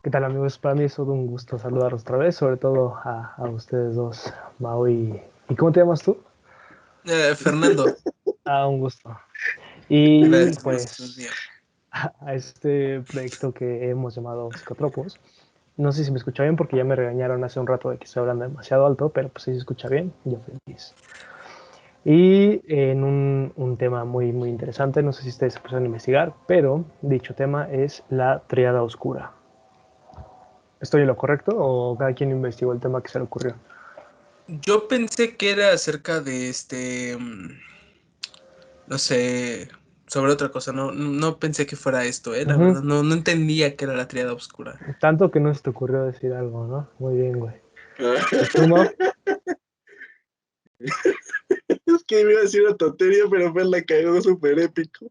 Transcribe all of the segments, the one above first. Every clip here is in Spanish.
¿Qué tal, amigos? Para mí es todo un gusto saludarlos otra vez, sobre todo a ustedes dos, Mau y ¿cómo te llamas tú? Fernando, Un gusto. Y gracias, gusto es pues mío. a este proyecto que hemos llamado Psicotropos. No sé si me escucha bien porque ya me regañaron hace un rato de que estoy hablando demasiado alto, pero pues si se escucha bien, yo feliz. Y en un tema muy, muy interesante, no sé si ustedes se pusieron a investigar, pero dicho tema es la triada oscura. ¿Estoy en lo correcto o cada quien investigó el tema que se le ocurrió? Yo pensé que era acerca de no sé, sobre otra cosa. No pensé que fuera esto, la Ujú. verdad. No entendía que era la triada oscura. Tanto que no se te ocurrió decir algo, ¿no? Muy bien, güey. ¿Y Ah, tú, Mau? es que iba a decir una tontería, pero fue la cagó súper épico.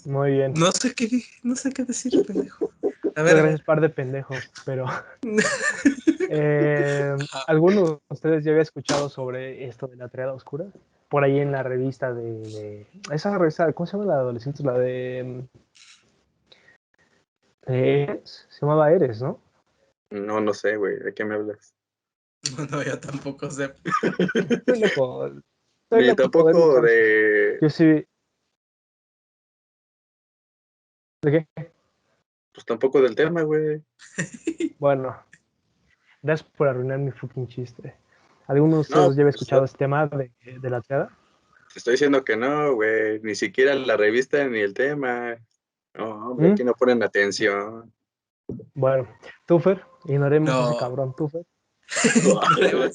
Muy bien. No sé qué decir, pendejo. Muchas A ver. gracias, par de pendejos. Pero, ¿alguno de ustedes ya había escuchado sobre esto de la triada oscura? Por ahí en la revista esa revista, ¿cómo se llama la de adolescentes? La de Eres. Se llamaba Eres, ¿no? No, no sé, güey, ¿de qué me hablas? No, yo tampoco sé. Estoy loco. Estoy Ni loco por tampoco educarse. de, Yo sí. ¿De qué? pues tampoco del tema, güey. Bueno, gracias por arruinar mi fucking chiste. ¿Alguno de No, ustedes ya había pues escuchado este tema de la triada? te estoy diciendo que no, güey, ni siquiera la revista ni el tema. No, hombre, ¿Mm? aquí no ponen atención. Bueno, Tufer, ignoremos a ese No, cabrón, Tufer. ignoremos.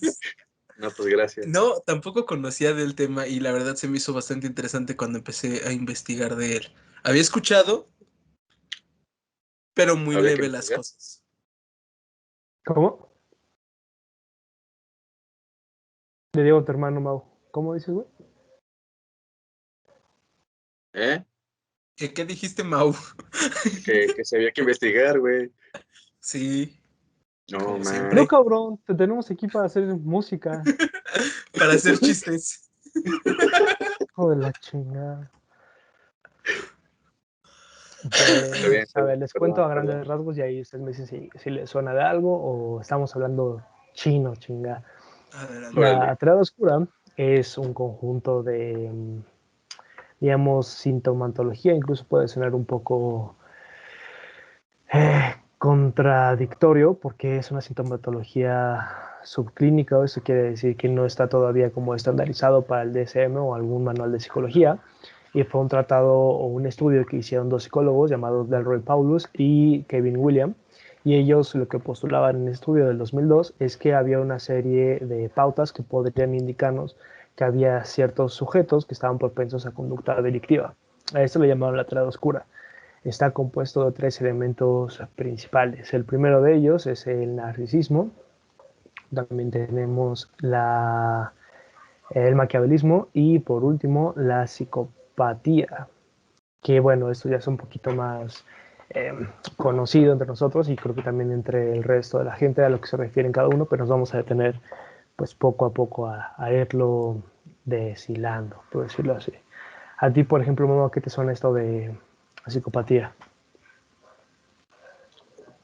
No, pues gracias. No, tampoco conocía del tema y la verdad se me hizo bastante interesante cuando empecé a investigar de él. Había escuchado, pero muy Habría que leve las investigar. cosas. ¿Cómo? Le digo a tu hermano Mau. ¿Cómo dices, güey? ¿Eh? ¿Qué dijiste, Mau? Que se había que investigar, güey. Sí, No, como No, man. siempre. cabrón, te tenemos aquí para hacer música. Para hacer chistes. Hijo de la chingada. Está Pues, a bien, ver, les cuento perdón, a perdón. grandes rasgos y ahí ustedes me dicen si les suena de algo o estamos hablando chino, chingada. Adelante. La Órale. triada oscura es un conjunto de, digamos, sintomatología, incluso puede sonar un poco contradictorio porque es una sintomatología subclínica, eso quiere decir que no está todavía como estandarizado para el DSM o algún manual de psicología. Y fue un tratado o un estudio que hicieron dos psicólogos llamados Delroy Paulus y Kevin William. Y ellos lo que postulaban en el estudio del 2002 es que había una serie de pautas que podrían indicarnos que había ciertos sujetos que estaban propensos a conducta delictiva. A esto le llamaron la triada oscura. Está compuesto de tres elementos principales. El primero de ellos es el narcisismo. También tenemos el maquiavelismo y por último la psicopatía, que bueno, esto ya es un poquito más eh, conocido entre nosotros y creo que también entre el resto de la gente a lo que se refieren cada uno, pero nos vamos a detener pues poco a poco a irlo deshilando, por decirlo así. A ti, por ejemplo, Momo, ¿qué te suena esto de psicopatía?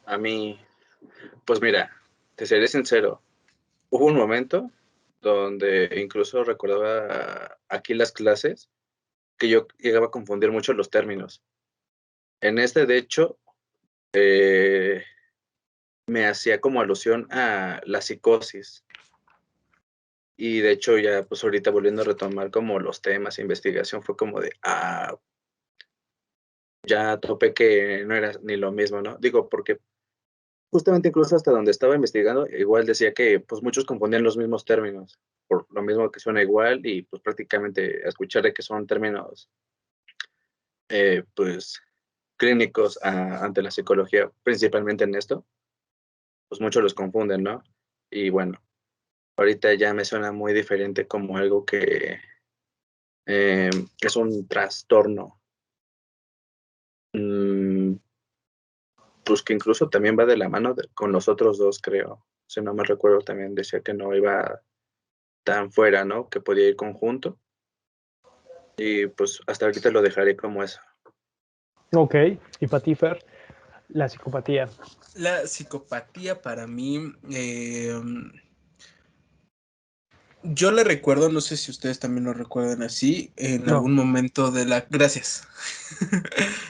A mí, pues mira, te seré sincero. Hubo un momento donde incluso recordaba aquí las clases que yo llegaba a confundir mucho los términos. En este, de hecho, me hacía como alusión a la psicosis. Y de hecho, ya pues ahorita volviendo a retomar como los temas de investigación, fue como de, ya topé que no era ni lo mismo, ¿no? Digo, porque justamente incluso hasta donde estaba investigando, igual decía que pues muchos confundían los mismos términos, por lo mismo que suena igual y pues prácticamente escuchar de que son términos pues clínicos ante la psicología, principalmente en esto, pues muchos los confunden, ¿no? Y bueno, ahorita ya me suena muy diferente como algo que es un trastorno, mm, pues que incluso también va de la mano con los otros dos, creo. Si no me recuerdo, también decía que no iba tan fuera, ¿no? Que podía ir conjunto. Y pues hasta ahorita lo dejaré como eso. Ok, y para ti, Fer, la psicopatía. La psicopatía para mí, yo le recuerdo, no sé si ustedes también lo recuerdan así, en No, algún momento de la... Gracias.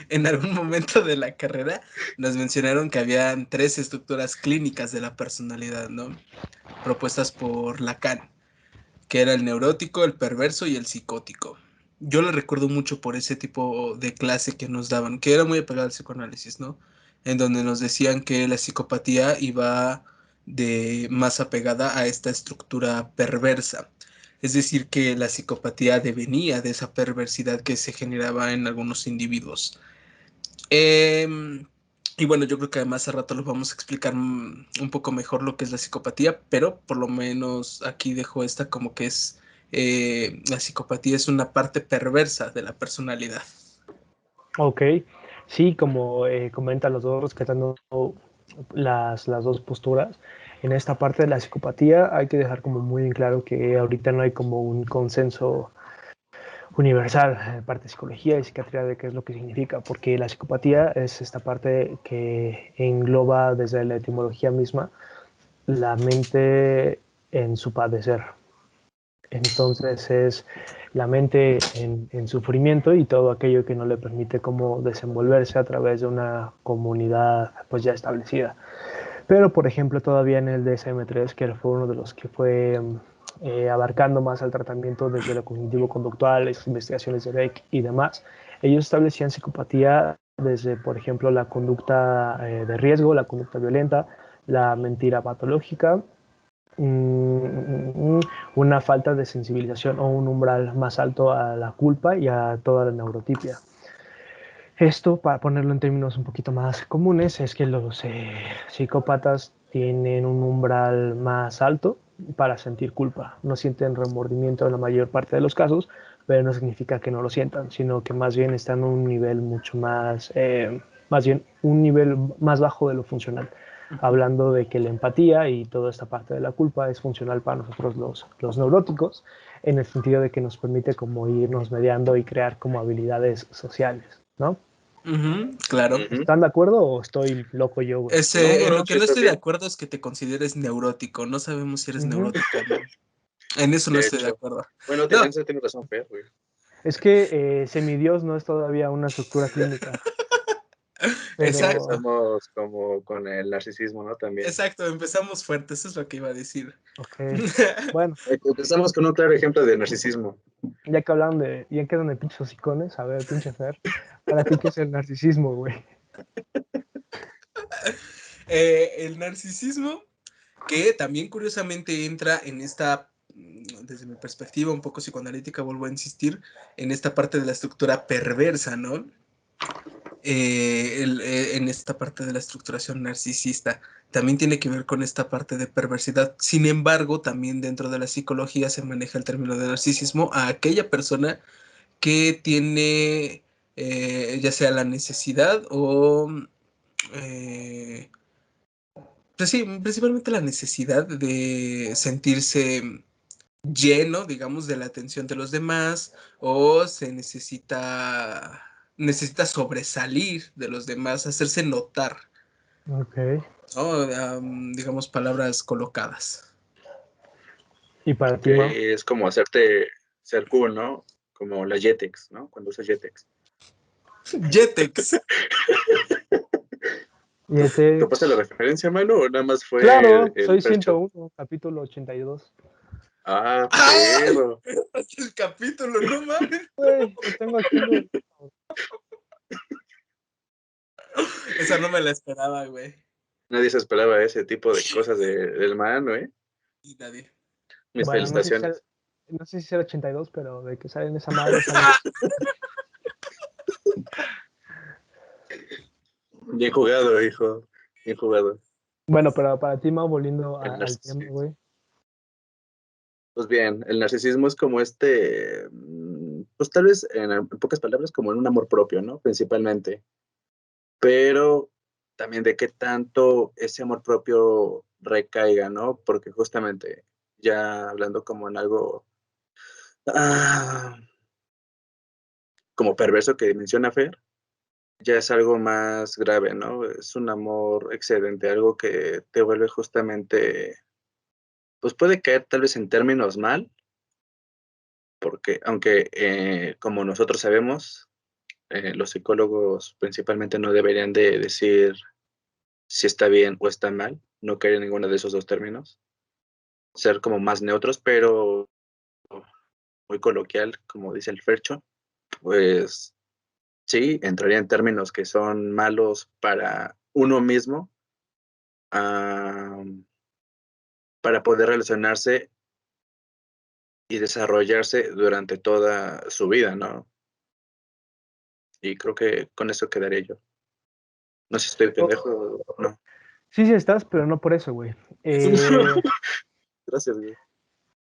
En algún momento de la carrera nos mencionaron que habían 3 estructuras clínicas de la personalidad, ¿no? Propuestas por Lacan, que era el neurótico, el perverso y el psicótico. Yo lo recuerdo mucho por ese tipo de clase que nos daban, que era muy apegado al psicoanálisis, ¿no? En donde nos decían que la psicopatía iba de más apegada a esta estructura perversa. Es decir, que la psicopatía devenía de esa perversidad que se generaba en algunos individuos. Eh, y bueno, yo creo que además a rato los vamos a explicar un poco mejor lo que es la psicopatía, pero por lo menos aquí dejo esta como que es la psicopatía es una parte perversa de la personalidad. ok. Sí, como comentan los dos, rescatando las dos posturas, en esta parte de la psicopatía hay que dejar como muy en claro que ahorita no hay como un consenso universal en parte de psicología y psiquiatría de qué es lo que significa, porque la psicopatía es esta parte que engloba desde la etimología misma la mente en su padecer. Entonces es la mente en sufrimiento y todo aquello que no le permite como desenvolverse a través de una comunidad pues ya establecida. Pero por ejemplo todavía en el DSM-3, que fue uno de los que fue abarcando más al tratamiento desde lo cognitivo-conductual, las investigaciones de Beck y demás, ellos establecían psicopatía desde, por ejemplo, la conducta de riesgo, la conducta violenta, la mentira patológica, una falta de sensibilización o un umbral más alto a la culpa y a toda la neurotipia. Esto, para ponerlo en términos un poquito más comunes, es que los psicópatas tienen un umbral más alto para sentir culpa. No sienten remordimiento en la mayor parte de los casos, pero no significa que no lo sientan, sino que más bien están en un nivel mucho más bien un nivel más bajo de lo funcional. Hablando de que la empatía y toda esta parte de la culpa es funcional para nosotros los neuróticos, en el sentido de que nos permite como irnos mediando y crear como habilidades sociales, ¿no? Claro. Ujú. ¿Están de acuerdo o estoy loco yo, güey? No, En no, lo que sí no estás estoy de bien. acuerdo es que te consideres neurótico. No sabemos si eres Ujú. neurótico o no. En eso no De estoy de hecho. acuerdo. Bueno, No, en eso tienes razón, Fer, güey. Es que semidios no es todavía una estructura clínica, pero, exacto. Empezamos como con el narcisismo, ¿no? También. Exacto, empezamos fuerte, eso es lo que iba a decir. ok. Bueno, Empezamos con un claro ejemplo de narcisismo. ya que hablan de pinches hocicones, a ver, pinche Fer, para ti, ¿qué es el narcisismo, güey? El narcisismo, que también curiosamente entra en esta, desde mi perspectiva un poco psicoanalítica, vuelvo a insistir, en esta parte de la estructura perversa, ¿no? En esta parte de la estructuración narcisista. También tiene que ver con esta parte de perversidad. Sin embargo, también dentro de la psicología se maneja el término de narcisismo a aquella persona que tiene ya sea la necesidad o eh, pues sí, principalmente la necesidad de sentirse lleno, digamos, de la atención de los demás, o se necesita sobresalir de los demás, hacerse notar, Ok. ¿no? Digamos, palabras colocadas. ¿Y para Ok, ti, Mau? es como hacerte ser cool, ¿no? Como la Jetex, ¿no? Cuando usas Jetex. Jetex. Y este, ¿Topaste la referencia, mano? ¿O nada más fue claro, el soy Fercho? 101, capítulo 82. Ah, ¡Ay! perro. El capítulo, no mames. Güey, lo tengo aquí, güey. Esa no me la esperaba, güey. Nadie se esperaba ese tipo de cosas del man, ¿eh? Y nadie. Mis Bueno, felicitaciones. no sé si será 82, pero de que salen esa madre sale. Bien jugado, hijo. Bien jugado. Bueno, pero para ti, Mau, volviendo El al tema, narcisismo. güey. Pues bien, el narcisismo es como pues tal vez en pocas palabras, como en un amor propio, ¿no? Principalmente. Pero también de qué tanto ese amor propio recaiga, ¿no? Porque justamente, ya hablando como en algo ah, como perverso que menciona Fer, ya es algo más grave, ¿no? Es un amor excedente, algo que te vuelve justamente, pues puede caer tal vez en términos mal, porque aunque como nosotros sabemos, los psicólogos principalmente no deberían de decir si está bien o está mal, no caer en ninguno de esos dos términos, ser como más neutros, pero muy coloquial, como dice el Fercho, pues sí, entraría en términos que son malos para uno mismo, ah, para poder relacionarse y desarrollarse durante toda su vida, ¿no? Y creo que con eso quedaría yo. No sé si estoy pendejo o no. Sí, sí estás, pero no por eso, güey. Gracias, güey.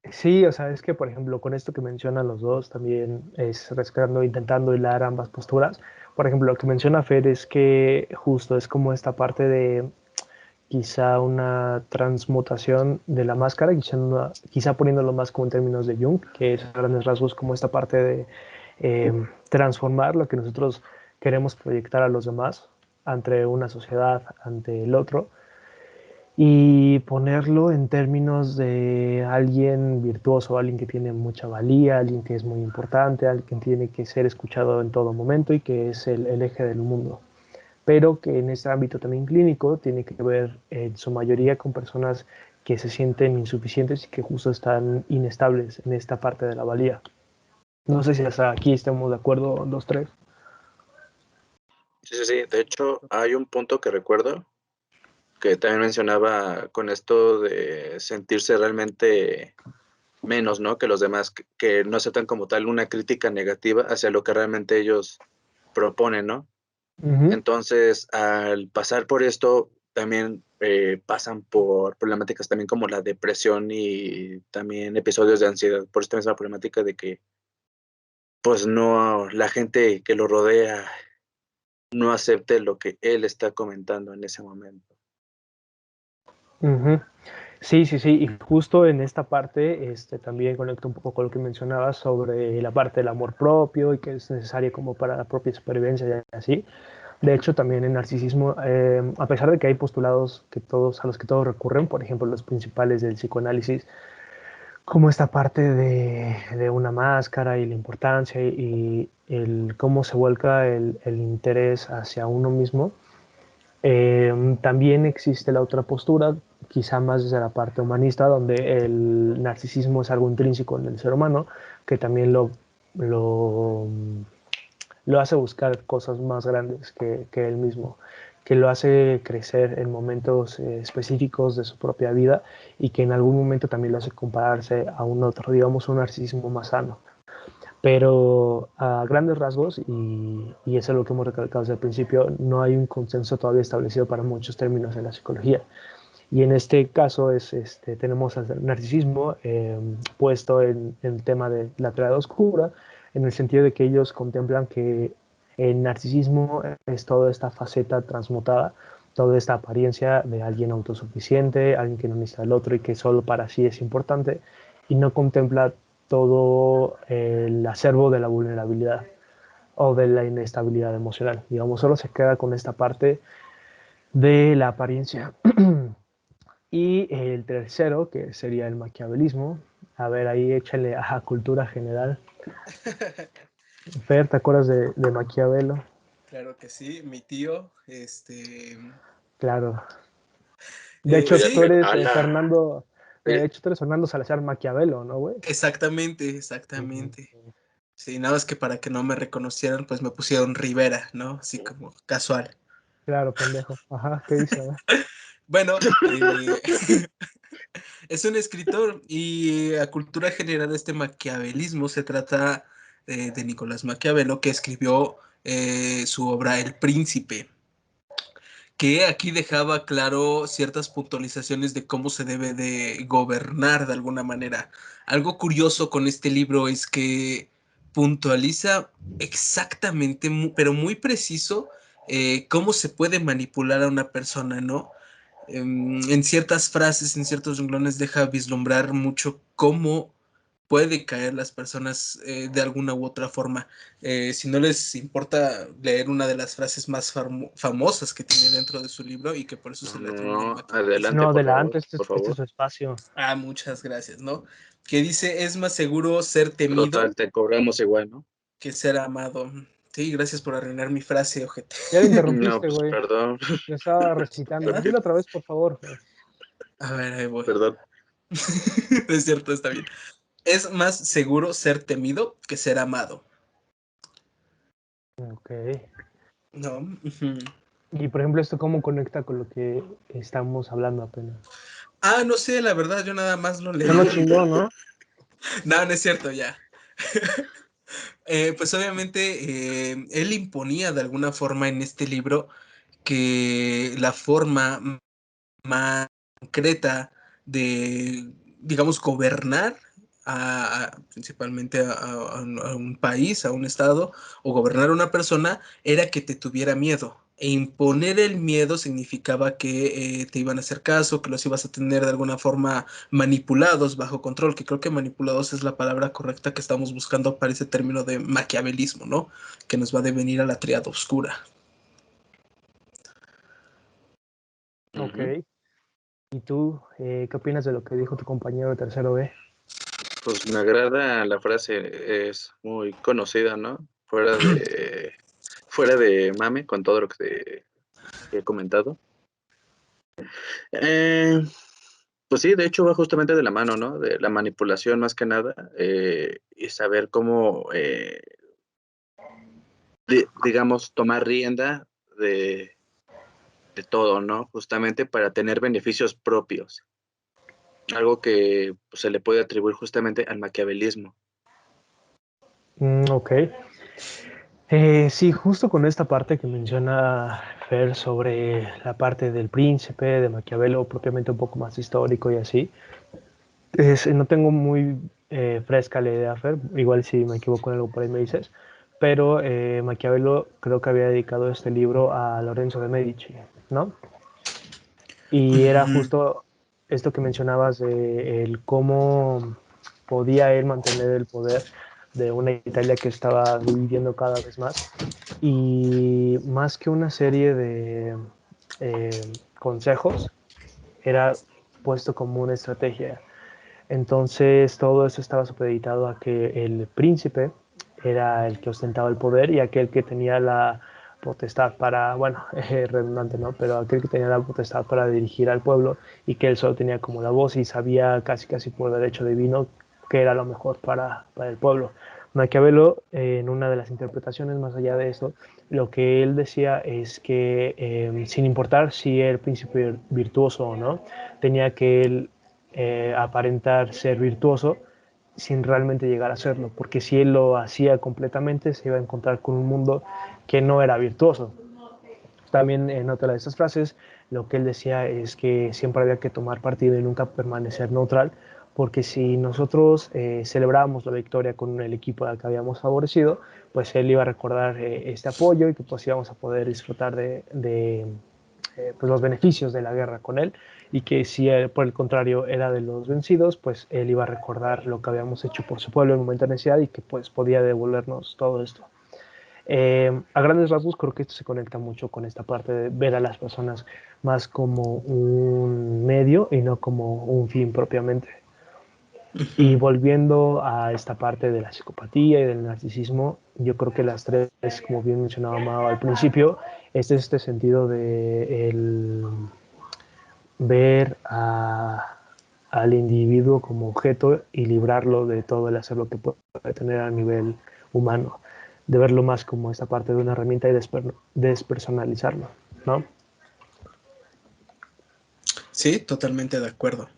Sí, o sea, es que, por ejemplo, con esto que mencionan los dos, también es rescatando, intentando hilar ambas posturas. Por ejemplo, lo que menciona Fer es que justo es como esta parte de quizá una transmutación de la máscara, quizá poniéndolo más como en términos de Jung, que es a grandes rasgos como esta parte de transformar lo que nosotros queremos proyectar a los demás ante una sociedad, ante el otro, y ponerlo en términos de alguien virtuoso, alguien que tiene mucha valía, alguien que es muy importante, alguien que tiene que ser escuchado en todo momento y que es el eje del mundo. Pero que en este ámbito también clínico tiene que ver en su mayoría con personas que se sienten insuficientes y que justo están inestables en esta parte de la valía. No sé si hasta aquí estamos de acuerdo los tres. Sí, sí, sí. De hecho, hay un punto que recuerdo que también mencionaba con esto de sentirse realmente menos, ¿no? Que los demás, que no aceptan como tal una crítica negativa hacia lo que realmente ellos proponen, ¿no? Ujú. Entonces, al pasar por esto, también pasan por problemáticas también como la depresión y también episodios de ansiedad, por esta misma problemática de que, pues no, la gente que lo rodea no acepte lo que él está comentando en ese momento. Ujú. Sí, sí, sí, y justo en esta parte también conecto un poco con lo que mencionabas sobre la parte del amor propio y que es necesario como para la propia supervivencia y así. De hecho, también en narcisismo, a pesar de que hay postulados que a los que todos recurren, por ejemplo, los principales del psicoanálisis, como esta parte de una máscara y la importancia y el cómo se vuelca el interés hacia uno mismo, también existe la otra postura, quizá más desde la parte humanista, donde el narcisismo es algo intrínseco en el ser humano, que también lo, lo hace buscar cosas más grandes que él mismo, que lo hace crecer en momentos específicos de su propia vida y que en algún momento también lo hace compararse a un otro, digamos, un narcisismo más sano. Pero a grandes rasgos, y eso es lo que hemos recalcado desde el principio, no hay un consenso todavía establecido para muchos términos en la psicología. Y en este caso tenemos el narcisismo puesto en el tema de la triada oscura, en el sentido de que ellos contemplan que el narcisismo es toda esta faceta transmutada, toda esta apariencia de alguien autosuficiente, alguien que no necesita al otro y que solo para sí es importante, y no contempla todo el acervo de la vulnerabilidad o de la inestabilidad emocional. Digamos, solo se queda con esta parte de la apariencia. Y el tercero, que sería el maquiavelismo. A ver, ahí échale a cultura general. Fer, ¿te acuerdas de Maquiavelo? Claro que sí, mi tío, Claro. De hecho, tú Fíjate, eres ala. Fernando. De Oye, hecho, tú eres Fernando Salazar Maquiavelo, ¿no, güey? exactamente, Ujú. exactamente. Sí, nada más que para que no me reconocieran, pues me pusieron Rivera, ¿no? Así como casual. Claro, pendejo. Ajá, ¿qué dice? A ver. Bueno, es un escritor y a cultura general este maquiavelismo se trata de Nicolás Maquiavelo, que escribió su obra El Príncipe, que aquí dejaba claro ciertas puntualizaciones de cómo se debe de gobernar de alguna manera. Algo curioso con este libro es que puntualiza exactamente, pero muy preciso, cómo se puede manipular a una persona, ¿no? En ciertas frases, en ciertos renglones, deja vislumbrar mucho cómo puede caer las personas de alguna u otra forma. Si no les importa leer una de las frases más famosas que tiene dentro de su libro y que por eso se le atribuye el No, maquiavelismo. adelante, No, por favor, adelante, por este es favor. su espacio. Ah, muchas gracias, ¿no? Que dice, es más seguro ser temido Total, te cobramos igual, ¿no? que ser amado. Sí, gracias por arruinar mi frase, ojete. Ya lo No, interrumpiste, pues güey. perdón, Lo estaba recitando. ¿Ah? Dilo otra vez, por favor, güey. A ver, ahí voy. perdón. Es cierto, está bien. Es más seguro ser temido que ser amado. Ok. No. Ujú. Y por ejemplo, ¿esto cómo conecta con lo que estamos hablando apenas? Ah, no sé, la verdad, yo nada más lo No lo leí. chingó, ¿no? No, no es cierto, ya. Pues obviamente él imponía de alguna forma en este libro que la forma más concreta de, digamos, gobernar principalmente a un país, a un estado, o gobernar a una persona, era que te tuviera miedo. E imponer el miedo significaba que te iban a hacer caso, que los ibas a tener de alguna forma manipulados, bajo control, que creo que manipulados es la palabra correcta que estamos buscando para ese término de maquiavelismo, ¿no? Que nos va a devenir a la triada oscura. Ok. Ujú. ¿Y tú, qué opinas de lo que dijo tu compañero de tercero B? Pues me agrada la frase, es muy conocida, ¿no? Fuera de mame, con todo lo que he comentado. Eh, pues sí, de hecho va justamente de la mano, ¿no? De la manipulación más que nada, y saber cómo, digamos, tomar rienda de, de todo, ¿no? Justamente para tener beneficios propios. Algo que pues, se le puede atribuir justamente al maquiavelismo. Ok. Sí, justo con esta parte que menciona Fer sobre la parte del príncipe, de Maquiavelo, propiamente un poco más histórico y así. No tengo muy fresca la idea, Fer, igual si me equivoco en algo por ahí me dices, pero Maquiavelo creo que había dedicado este libro a Lorenzo de Medici, ¿no? Y era Ujú. justo esto que mencionabas de el cómo podía él mantener el poder de una Italia que estaba dividiendo cada vez más. Y más que una serie de consejos, era puesto como una estrategia. Entonces todo eso estaba supeditado a que el príncipe era el que ostentaba el poder y aquel que tenía la potestad para, bueno, redundante, ¿no? Pero aquel que tenía la potestad para dirigir al pueblo y que él solo tenía como la voz y sabía casi casi por derecho divino que era lo mejor para el pueblo. Maquiavelo, en una de las interpretaciones más allá de esto, lo que él decía es que sin importar si era el príncipe virtuoso o no, tenía que él aparentar ser virtuoso sin realmente llegar a serlo, porque si él lo hacía completamente se iba a encontrar con un mundo que no era virtuoso. También en otra de estas frases, lo que él decía es que siempre había que tomar partido y nunca permanecer neutral, porque si nosotros celebrábamos la victoria con el equipo al que habíamos favorecido, pues él iba a recordar este apoyo y que pues íbamos a poder disfrutar de pues los beneficios de la guerra con él, y que si él, por el contrario, era de los vencidos, pues él iba a recordar lo que habíamos hecho por su pueblo en un momento de necesidad y que pues podía devolvernos todo esto. A grandes rasgos creo que esto se conecta mucho con esta parte de ver a las personas más como un medio y no como un fin propiamente. Y Ujú. volviendo a esta parte de la psicopatía y del narcisismo, yo creo que las tres, como bien mencionaba Mao al principio, es este sentido de el ver al individuo como objeto y librarlo de todo el hacer lo que puede tener a nivel humano, de verlo más como esta parte de una herramienta y despersonalizarlo, ¿no? Sí, totalmente de acuerdo.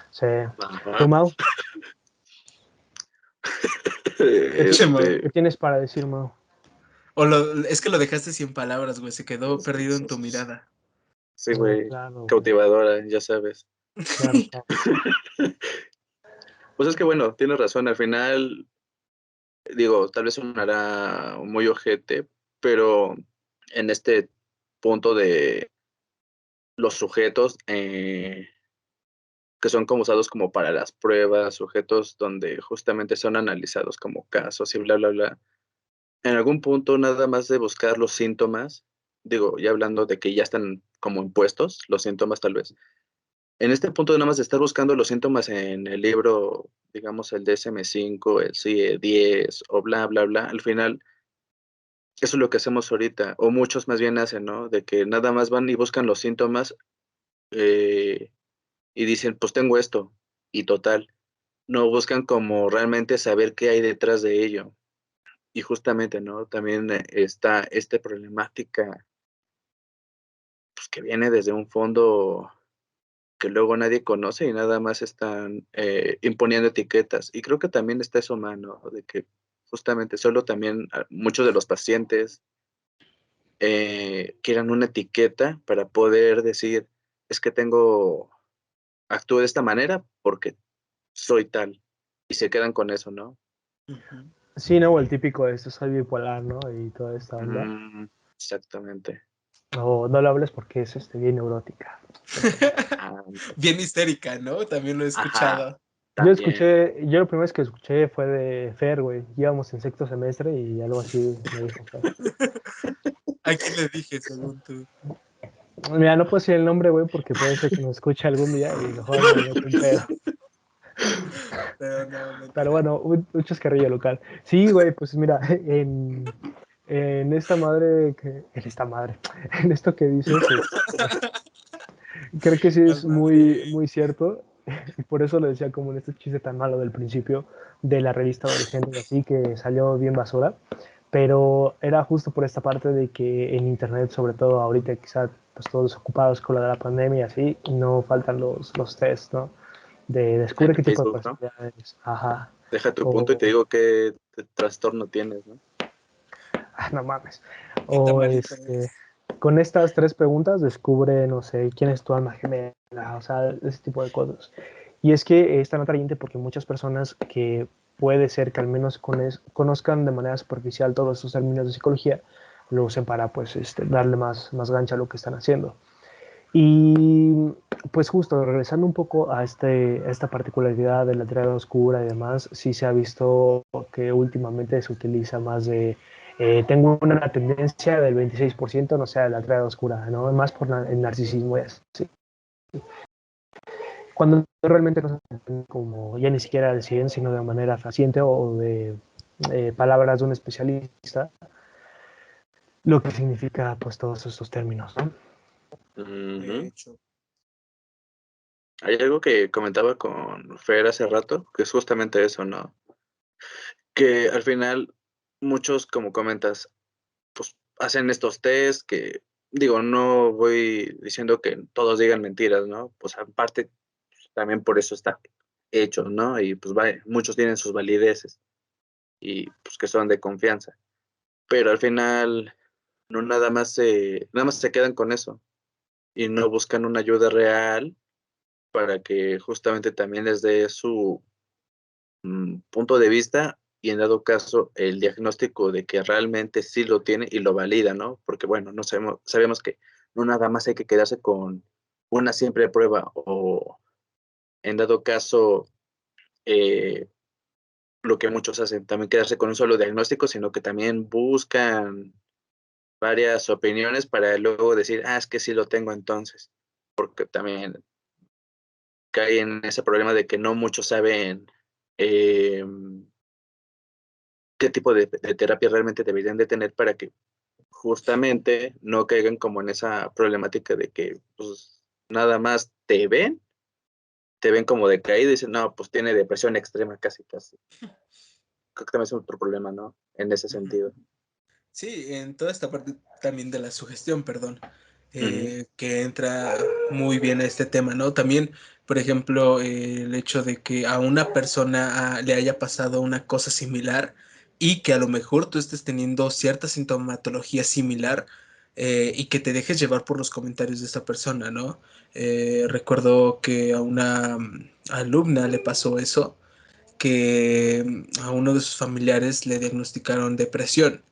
Sí. Ajá. ¿Tú, Mau? Este, ¿Qué tienes para decir, Mau? Es que lo dejaste sin palabras, güey. Se quedó perdido en tu mirada. sí, güey, Claro, cautivadora, ya sabes. claro, claro. Pues es que bueno, tienes razón, al final, digo, tal vez sonará muy ojete, pero en este punto de los sujetos que son como usados como para las pruebas, sujetos donde justamente son analizados como casos y bla, bla, bla. En algún punto nada más de buscar los síntomas, digo, ya hablando de que ya están como impuestos, los síntomas tal vez. En este punto nada más de estar buscando los síntomas en el libro, digamos el DSM-5, el CIE-10 o bla, bla, bla, al final eso es lo que hacemos ahorita, o muchos más bien hacen, ¿no? De que nada más van y buscan los síntomas eh, y dicen, pues tengo esto, y total, no buscan como realmente saber qué hay detrás de ello. Y justamente, ¿no? También está esta problemática pues, que viene desde un fondo que luego nadie conoce y nada más están imponiendo etiquetas. Y creo que también está eso humano, de que justamente solo también muchos de los pacientes quieran una etiqueta para poder decir, es que actúo de esta manera porque soy tal. Y se quedan con eso, ¿no? Ujú. Sí, no, el típico de esto, soy bipolar, ¿no? Y toda esta onda. Exactamente. O no lo hables porque es bien neurótica. Ah, Bien histérica, ¿no? También lo he ajá, escuchado. también. Yo la primera vez que escuché fue de Fer, güey. Íbamos en sexto semestre y algo así me dijo Fer. ¿A quién le dije, según tú? Mira, no puedo decir el nombre, güey, porque puede ser que nos escuche algún día y mejor no me meto en pedo. Pero no, Pero mentira. bueno, un chascarrillo local. Sí, güey, pues mira, en esta madre, en esto que dices, creo que sí es muy, Cálmate. muy cierto. Y por eso lo decía como en este chiste tan malo del principio de la revista adolescente y así, que salió bien basura. Pero era justo por esta parte de que en internet, sobre todo ahorita, quizá pues todos ocupados con lo de la pandemia y así, no faltan los tests, ¿no? De descubre En qué tipo de Facebook, ¿no? personalidad eres. Ajá. Deja tu punto y te O, digo qué trastorno tienes, ¿no? no mames. ¿Qué O tamalito eres? con estas tres preguntas descubre, no sé, quién es tu alma gemela, o sea, ese tipo de cosas. Y es que es tan atrayente porque muchas personas que puede ser que al menos conozcan de manera superficial todos estos términos de psicología, lo usen para pues darle más gancha a lo que están haciendo. Y pues justo regresando un poco a esta particularidad de la triada oscura y demás, sí se ha visto que últimamente se utiliza más de, tengo una tendencia del 26%, no sea, de la triada oscura, ¿no? Más por el narcisismo y así. Cuando realmente no se entiende como ya ni siquiera al 100, sino de manera fehaciente o de palabras de un especialista, lo que significa pues todos estos términos, ¿no? De Ujú. hecho. Hay algo que comentaba con Fer hace rato, que es justamente eso, ¿no? Que al final muchos, como comentas, pues hacen estos test que, digo, no voy diciendo que todos digan mentiras, ¿no? Pues aparte, también por eso está hecho, ¿no? Y pues muchos tienen sus valideces y pues que son de confianza. Pero al final no nada más se quedan con eso y no buscan una ayuda real para que justamente también les dé su punto de vista y en dado caso el diagnóstico de que realmente sí lo tiene y lo valida, ¿no? Porque bueno, no sabemos que no nada más hay que quedarse con una simple prueba o en dado caso eh, lo que muchos hacen, también quedarse con un solo diagnóstico, sino que también buscan varias opiniones para luego decir, ah, es que sí lo tengo entonces, porque también cae en ese problema de que no muchos saben eh, qué tipo de terapia realmente deberían de tener para que justamente no caigan como en esa problemática de que pues, nada más te ven como decaído y dicen, no, pues tiene depresión extrema casi, casi. Creo que también es otro problema, ¿no? En ese Ujú. sentido. Sí, en toda esta parte también de la sugestión, perdón. que entra muy bien a este tema, ¿no? También, por ejemplo, el hecho de que a una persona le haya pasado una cosa similar y que a lo mejor tú estés teniendo cierta sintomatología similar, y que te dejes llevar por los comentarios de esta persona, ¿no? Recuerdo que a una alumna le pasó eso, que a uno de sus familiares le diagnosticaron depresión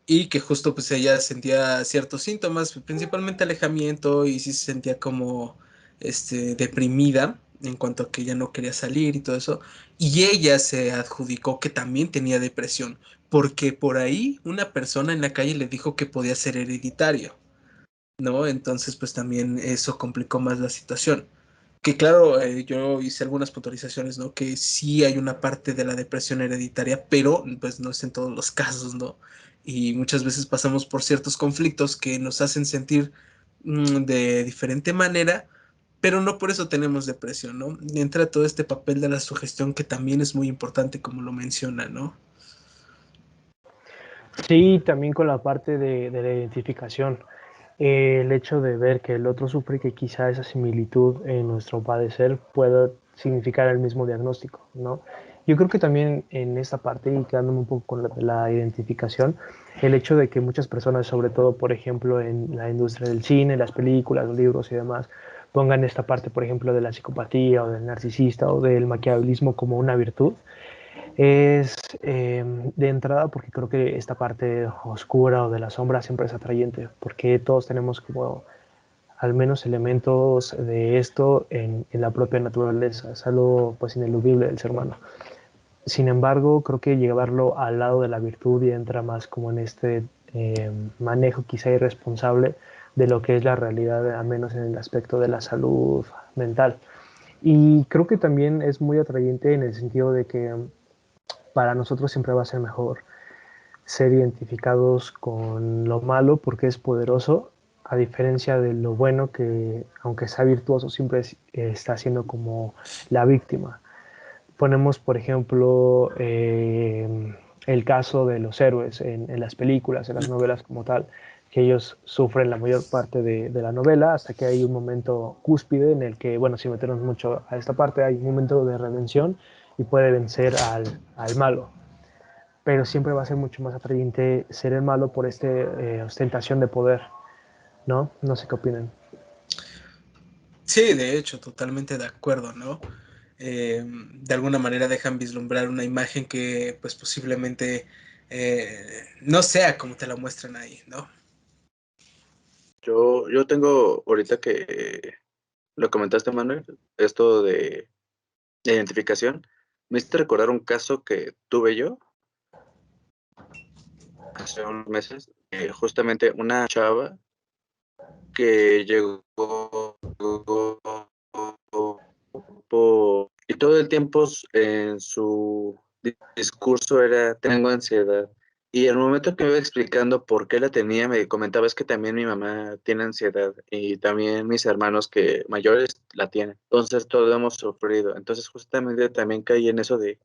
y que justo pues ella sentía ciertos síntomas, principalmente alejamiento, y sí se sentía como deprimida en cuanto a que ella no quería salir y todo eso, y ella se adjudicó que también tenía depresión, porque por ahí una persona en la calle le dijo que podía ser hereditario, ¿no? Entonces pues también eso complicó más la situación. Que claro, yo hice algunas puntualizaciones, ¿no? Que sí hay una parte de la depresión hereditaria, pero pues no es en todos los casos, ¿no? Y muchas veces pasamos por ciertos conflictos que nos hacen sentir de diferente manera, pero no por eso tenemos depresión, ¿no? Entra todo este papel de la sugestión que también es muy importante, como lo menciona, ¿no? Sí, también con la parte de la identificación. El hecho de ver que el otro sufre y que quizá esa similitud en nuestro padecer pueda significar el mismo diagnóstico, ¿no? Yo creo que también en esta parte, y quedándome un poco con la identificación, el hecho de que muchas personas, sobre todo, por ejemplo, en la industria del cine, las películas, los libros y demás, pongan esta parte, por ejemplo, de la psicopatía o del narcisista o del maquiavelismo como una virtud, es de entrada porque creo que esta parte oscura o de la sombra siempre es atrayente, porque todos tenemos como al menos elementos de esto en la propia naturaleza, es algo pues ineludible del ser humano. Sin embargo, creo que llevarlo al lado de la virtud y entra más como en este manejo quizá irresponsable de lo que es la realidad, al menos en el aspecto de la salud mental. Y creo que también es muy atrayente en el sentido de que para nosotros siempre va a ser mejor ser identificados con lo malo porque es poderoso, a diferencia de lo bueno que, aunque sea virtuoso, siempre está siendo como la víctima. Ponemos, por ejemplo, el caso de los héroes en las películas, en las novelas como tal, que ellos sufren la mayor parte de la novela hasta que hay un momento cúspide en el que, bueno, sin meternos mucho a esta parte, hay un momento de redención y puede vencer al malo, pero siempre va a ser mucho más atrayente ser el malo por esta ostentación de poder, ¿no? No sé qué opinan. Sí, de hecho, totalmente de acuerdo, ¿no? De alguna manera dejan vislumbrar una imagen que pues posiblemente no sea como te la muestran ahí, ¿no? Yo tengo, ahorita que lo comentaste, Manuel, esto de identificación, me hiciste recordar un caso que tuve yo hace unos meses, justamente una chava que llegó y todo el tiempo en su discurso era, tengo ansiedad. Y el momento que me iba explicando por qué la tenía, me comentaba, es que también mi mamá tiene ansiedad y también mis hermanos que mayores la tienen. Entonces todos hemos sufrido. Entonces justamente también caí en eso de,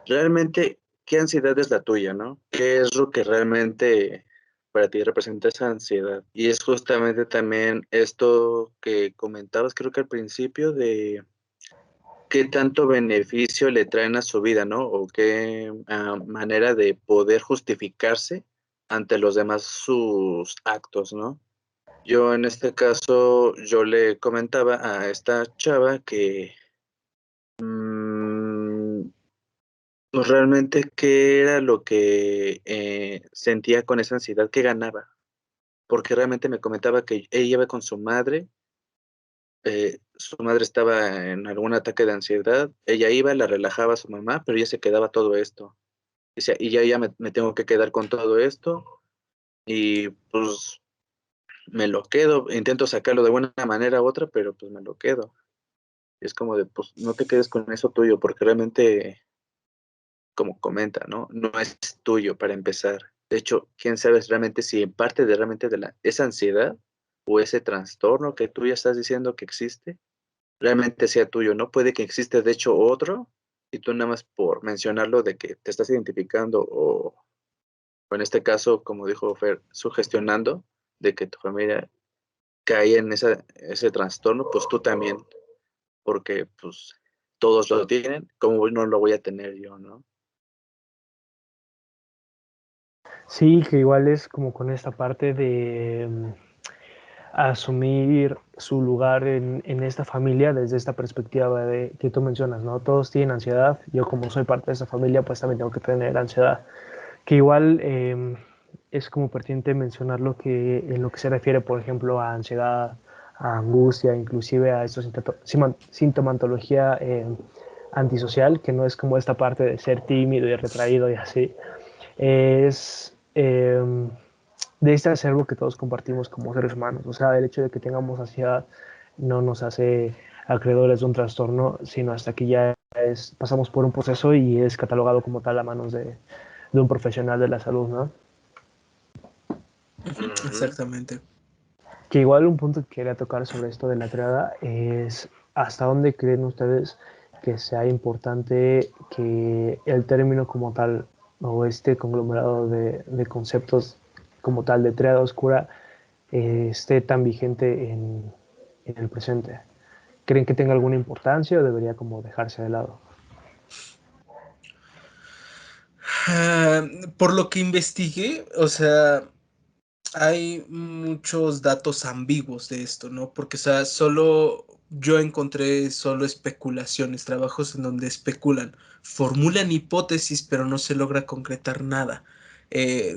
realmente, ¿qué ansiedad es la tuya, no? ¿Qué es lo que realmente para ti representa esa ansiedad? Y es justamente también esto que comentabas, creo que al principio, de qué tanto beneficio le traen a su vida, ¿no? O qué manera de poder justificarse ante los demás sus actos, ¿no? Yo en este caso, yo le comentaba a esta chava que pues realmente qué era lo que sentía con esa ansiedad, qué ganaba, porque realmente me comentaba que ella iba con su madre estaba en algún ataque de ansiedad, ella iba, la relajaba a su mamá, pero ella se quedaba todo esto. Decía, y ya me tengo que quedar con todo esto, y pues me lo quedo, intento sacarlo de una manera u otra, pero pues me lo quedo. Es como de, pues no te quedes con eso tuyo, porque realmente, como comenta, ¿no? No es tuyo para empezar. De hecho, quién sabe realmente si en parte de realmente de esa ansiedad o ese trastorno que tú ya estás diciendo que existe, realmente sea tuyo, ¿no? Puede que exista de hecho otro y tú nada más por mencionarlo de que te estás identificando o en este caso, como dijo Fer, sugestionando de que tu familia caí en ese trastorno, pues tú también, porque pues todos lo tienen, ¿cómo no lo voy a tener yo, no? Sí, que igual es como con esta parte de asumir su lugar en esta familia desde esta perspectiva de, que tú mencionas, ¿no? Todos tienen ansiedad, yo como soy parte de esa familia, pues también tengo que tener ansiedad. Que igual es como pertinente mencionar lo que, en lo que se refiere, por ejemplo, a ansiedad, a angustia, inclusive a estos sintomatología antisocial, que no es como esta parte de ser tímido y retraído y así, es de este acervo que todos compartimos como seres humanos. O sea, el hecho de que tengamos ansiedad no nos hace acreedores de un trastorno, sino hasta que ya pasamos por un proceso y es catalogado como tal a manos de un profesional de la salud, ¿no? Ujú. Exactamente. Que igual un punto que quería tocar sobre esto de la triada es hasta dónde creen ustedes que sea importante que el término como tal o este conglomerado de conceptos como tal de triada oscura esté tan vigente en el presente. ¿Creen que tenga alguna importancia o debería como dejarse de lado? Ah, por lo que investigué, o sea, hay muchos datos ambiguos de esto, ¿no? Porque, o sea, solo yo encontré solo especulaciones, trabajos en donde especulan, formulan hipótesis, pero no se logra concretar nada.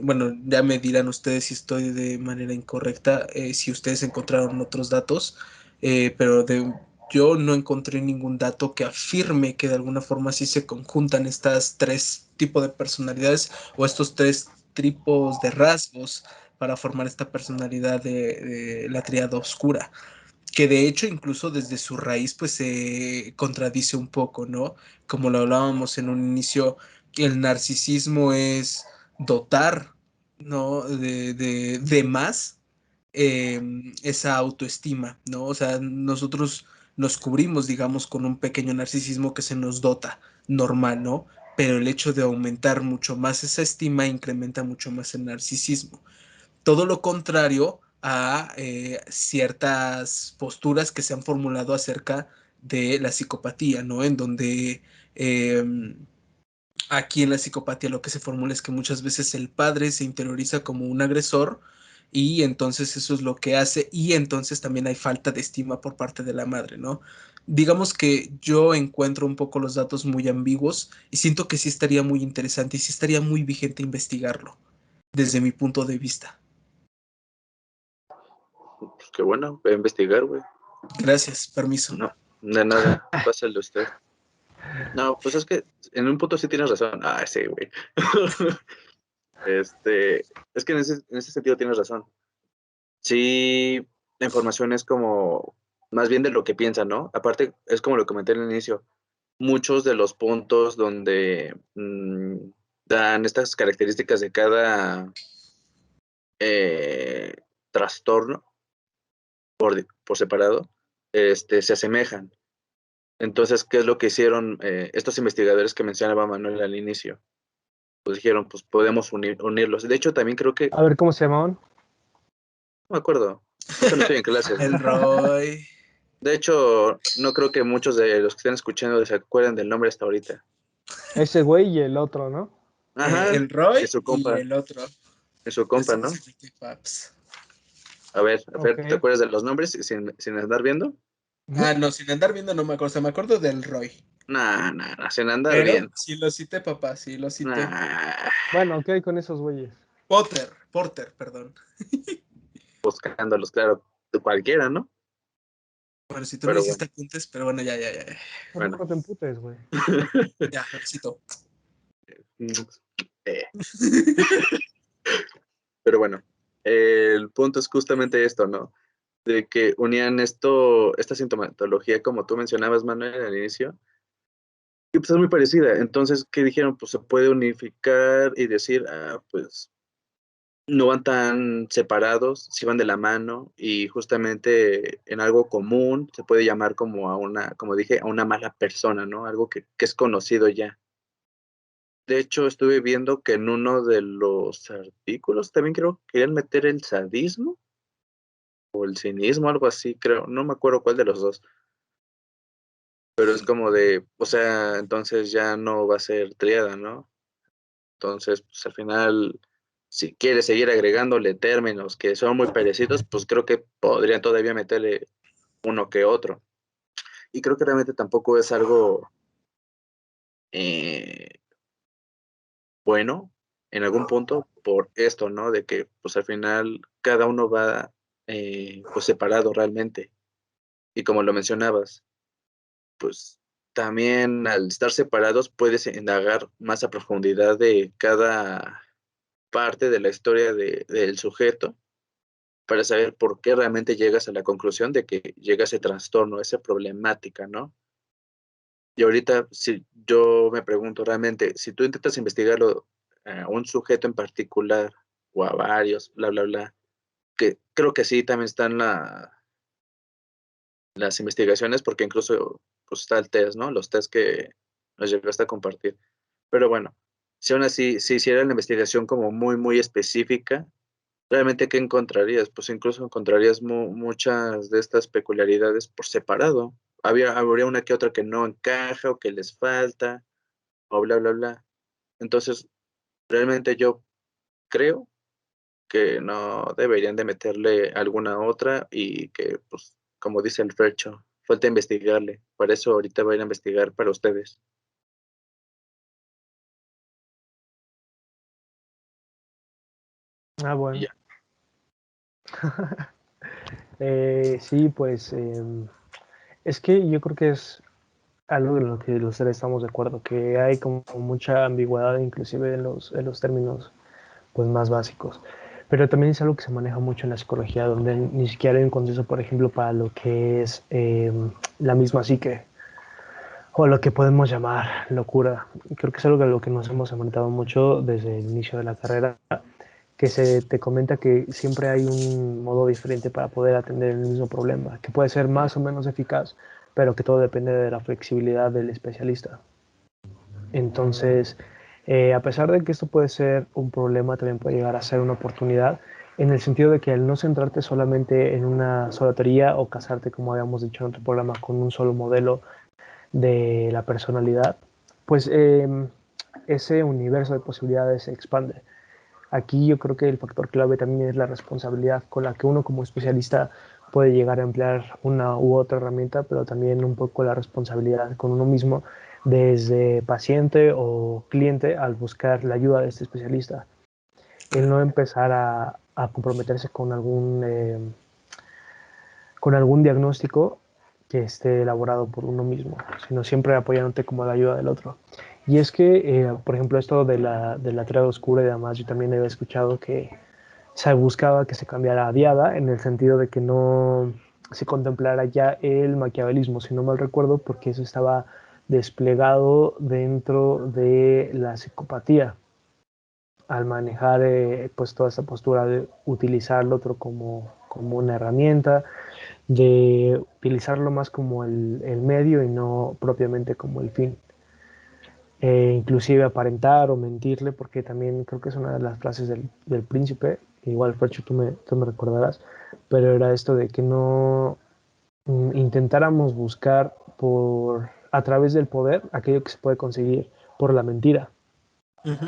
Bueno, ya me dirán ustedes si estoy de manera incorrecta, si ustedes encontraron otros datos, pero yo no encontré ningún dato que afirme que de alguna forma sí se conjuntan estas tres tipos de personalidades o estos tres tipos de rasgos para formar esta personalidad de la triada oscura, que de hecho incluso desde su raíz pues se contradice un poco, ¿no? Como lo hablábamos en un inicio, el narcisismo es dotar, ¿no? De más esa autoestima, ¿no? O sea, nosotros nos cubrimos, digamos, con un pequeño narcisismo que se nos dota normal, ¿no? Pero el hecho de aumentar mucho más esa estima incrementa mucho más el narcisismo. Todo lo contrario a ciertas posturas que se han formulado acerca de la psicopatía, ¿no? En donde aquí en la psicopatía lo que se formula es que muchas veces el padre se interioriza como un agresor y entonces eso es lo que hace y entonces también hay falta de estima por parte de la madre, ¿no? Digamos que yo encuentro un poco los datos muy ambiguos y siento que sí estaría muy interesante y sí estaría muy vigente investigarlo desde mi punto de vista. Pues qué bueno, voy a investigar, güey. Gracias, permiso. No, de nada, pásale usted. No, pues es que en un punto sí tienes razón. Ah, sí, güey. Es que en ese sentido tienes razón. Sí, la información es como más bien de lo que piensan, ¿no? Aparte, es como lo comenté al inicio, muchos de los puntos donde dan estas características de cada eh, trastorno por separado, se asemejan. Entonces, ¿qué es lo que hicieron estos investigadores que mencionaba Manuel al inicio? Pues dijeron, pues podemos unirlos. De hecho, también creo que, A ver, ¿cómo se llamaban? no me acuerdo, es que no estoy en clases. El Roy. De hecho, no creo que muchos de los que estén escuchando se acuerden del nombre hasta ahorita. Ese güey y el otro, ¿no? Ajá, El Roy es su y compa, el otro. es su Es compa, el ¿no? Sweetie Paps. A Ok. ver, ¿te acuerdas de los nombres sin andar viendo? Ah, no, sin andar viendo no me acuerdo. O sea, me acuerdo del Roy. Nah, nah, nah, sin andar Pero bien. sí lo cité, papá, sí lo cité. Nah, Bueno, ¿qué hay con esos güeyes? Porter, perdón. buscándolos, claro, cualquiera, ¿no? Bueno, si tú no Pero bueno, hiciste apuntes, pero bueno, ya. bueno. No te emputes, güey. Ya, besito. Eh, Pero bueno, el punto es justamente esto, ¿no? De que unían esta sintomatología, como tú mencionabas, Manuel, al inicio, y pues es muy parecida. Entonces, ¿qué dijeron? Pues se puede unificar y decir, pues no van tan separados, sí van de la mano y justamente en algo común se puede llamar como a una, como dije, a una mala persona, ¿no? Algo que es conocido ya. De hecho, estuve viendo que en uno de los artículos también creo que querían meter el sadismo. o el cinismo, algo así, creo. No me acuerdo cuál de los dos. Pero es como de, o sea, entonces ya no va a ser tríada, ¿no? Entonces, pues al final, si quieres seguir agregándole términos que son muy parecidos, pues creo que podrían todavía meterle uno que otro. Y creo que realmente tampoco es algo eh, bueno en algún punto por esto, ¿no? De que pues al final cada uno va pues separado realmente. Y como lo mencionabas, pues también al estar separados puedes indagar más a profundidad de cada parte de la historia del sujeto para saber por qué realmente llegas a la conclusión de que llega ese trastorno, esa problemática, ¿no? Y ahorita, si yo me pregunto realmente, si tú intentas investigarlo a un sujeto en particular o a varios, bla, bla, bla, que creo que sí también están las investigaciones, porque incluso pues, está el test, ¿no? Los test que nos llegaste a compartir. Pero bueno, si aún así se hiciera la investigación como muy, muy específica, realmente, ¿qué encontrarías? Pues incluso encontrarías muchas de estas peculiaridades por separado. Habría una que otra que no encaja o que les falta, o bla, bla, bla. Entonces, realmente yo creo que no deberían de meterle alguna otra y que, pues, como dice el Fercho, falta investigarle. Por eso ahorita voy a ir a investigar para ustedes. Ah, Y bueno. ya. Sí, pues es que yo creo que es algo en lo que los tres estamos de acuerdo, que hay como mucha ambigüedad inclusive en los términos pues, más básicos. Pero también es algo que se maneja mucho en la psicología, donde ni siquiera hay un consenso, por ejemplo, para lo que es la misma psique o lo que podemos llamar locura. Creo que es algo a lo que nos hemos enfrentado mucho desde el inicio de la carrera, que se te comenta que siempre hay un modo diferente para poder atender el mismo problema, que puede ser más o menos eficaz, pero que todo depende de la flexibilidad del especialista. Entonces, a pesar de que esto puede ser un problema, también puede llegar a ser una oportunidad, en el sentido de que al no centrarte solamente en una sola teoría o casarte, como habíamos dicho en otro programa, con un solo modelo de la personalidad, pues ese universo de posibilidades se expande. Aquí yo creo que el factor clave también es la responsabilidad con la que uno como especialista puede llegar a emplear una u otra herramienta, pero también un poco la responsabilidad con uno mismo desde paciente o cliente al buscar la ayuda de este especialista. El no empezar a comprometerse con algún diagnóstico que esté elaborado por uno mismo, sino siempre apoyándote como la ayuda del otro. Y es que, por ejemplo, esto de la triada oscura y demás, yo también había escuchado que se buscaba que se cambiara a diada en el sentido de que no se contemplara ya el maquiavelismo, si no mal recuerdo, porque eso estaba desplegado dentro de la psicopatía al manejar pues toda esta postura de utilizar el otro como una herramienta, de utilizarlo más como el medio y no propiamente como el fin. Inclusive aparentar o mentirle, porque también creo que es una de las frases del príncipe, igual Fercho tú me recordarás, pero era esto de que no intentáramos buscar a través del poder aquello que se puede conseguir por la mentira. Ujú.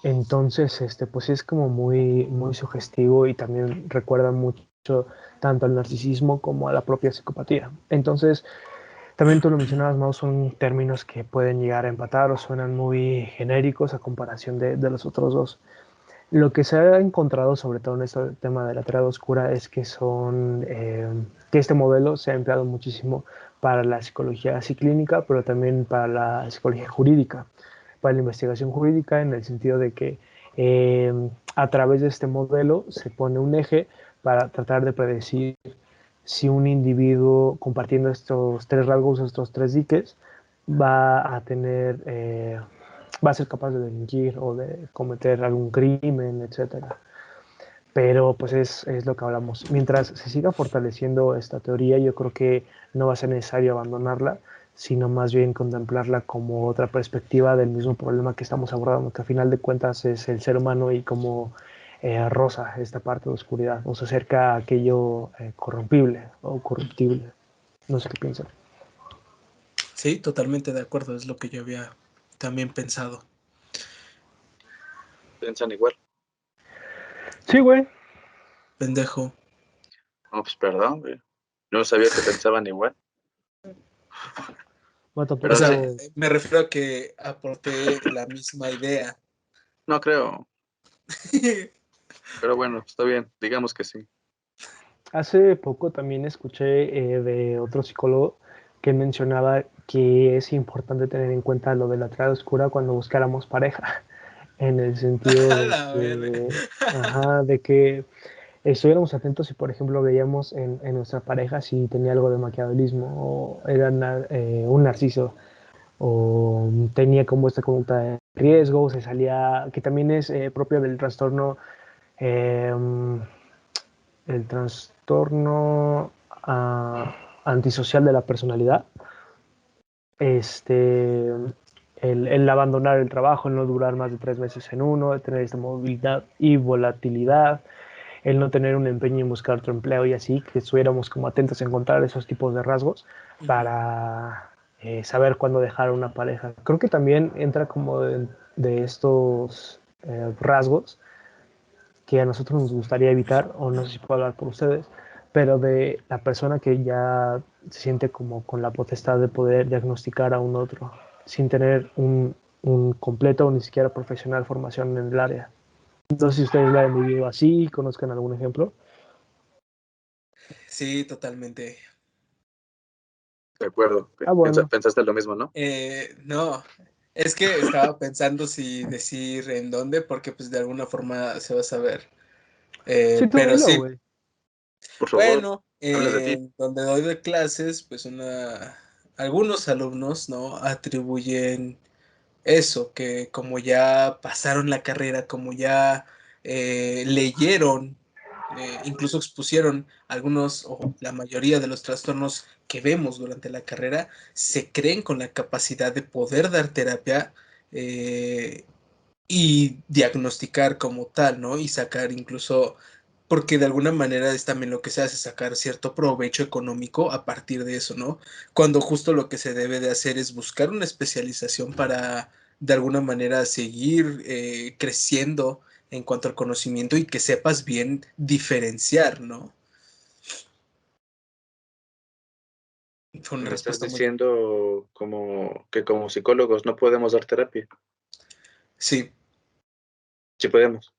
Entonces, pues es como muy, muy sugestivo y también recuerda mucho tanto al narcisismo como a la propia psicopatía. Entonces, también tú lo mencionabas, Mau, son términos que pueden llegar a empatar o suenan muy genéricos a comparación de los otros dos. Lo que se ha encontrado, sobre todo en este tema de la triada oscura, es que que este modelo se ha empleado muchísimo para la psicología psiclínica, pero también para la psicología jurídica, para la investigación jurídica, en el sentido de que eh, a través de este modelo se pone un eje para tratar de predecir si un individuo compartiendo estos tres rasgos, estos tres diques, va a tener va a ser capaz de delinquir o de cometer algún crimen, etcétera. Pero pues es lo que hablamos. Mientras se siga fortaleciendo esta teoría, yo creo que no va a ser necesario abandonarla, sino más bien contemplarla como otra perspectiva del mismo problema que estamos abordando, que a final de cuentas es el ser humano y cómo roza esta parte de oscuridad, o se acerca a aquello corrompible o corruptible. No sé qué piensan. Sí, totalmente de acuerdo, es lo que yo había también pensado. ¿Piensan igual? Sí, güey. Pendejo. No, pues perdón, güey. No sabía que pensaban igual. Bueno, por O Pero sea, sí, eso, me refiero a que aporté la misma idea. no creo. Pero bueno, está bien. Digamos que sí. hace poco también escuché de otro psicólogo que mencionaba que es importante tener en cuenta lo de la trama oscura cuando buscáramos pareja, en el sentido A de la verga. que, ajá, de que estuviéramos atentos si, por ejemplo, veíamos en nuestra pareja si tenía algo de maquiavelismo o era un narciso o tenía como esta conducta de riesgo, se salía, que también es propio del trastorno, eh, el trastorno antisocial de la personalidad, este, el abandonar el trabajo, el no durar más de 3 meses en uno, el tener esta movilidad y volatilidad, el no tener un empeño en buscar otro empleo y así, que estuviéramos como atentos a encontrar esos tipos de rasgos para saber cuándo dejar una pareja. Creo que también entra como de estos rasgos que a nosotros nos gustaría evitar, o no sé si puedo hablar por ustedes, pero de la persona que ya se siente como con la potestad de poder diagnosticar a un otro sin tener un completo o ni siquiera profesional formación en el área. No sé si ustedes la han vivido así, conozcan algún ejemplo. Sí, totalmente. De acuerdo. Ah, bueno. Pensaste lo mismo, ¿no? No, es que estaba pensando si decir en dónde, porque pues de alguna forma se va a saber. Sí, tú Pero dilo, sí, güey. Por favor, bueno, hablas de ti. donde doy de clases, pues algunos alumnos, ¿no? Atribuyen eso, que como ya pasaron la carrera, como ya leyeron, incluso expusieron algunos o la mayoría de los trastornos que vemos durante la carrera, se creen con la capacidad de poder dar terapia eh, y diagnosticar como tal, ¿no? Y sacar incluso, porque de alguna manera es también lo que se hace, sacar cierto provecho económico a partir de eso, ¿no? Cuando justo lo que se debe de hacer es buscar una especialización para de alguna manera seguir creciendo en cuanto al conocimiento y que sepas bien diferenciar, ¿no? Fue una Me estás respuesta muy... diciendo como que como psicólogos no podemos dar terapia. Sí. Sí podemos.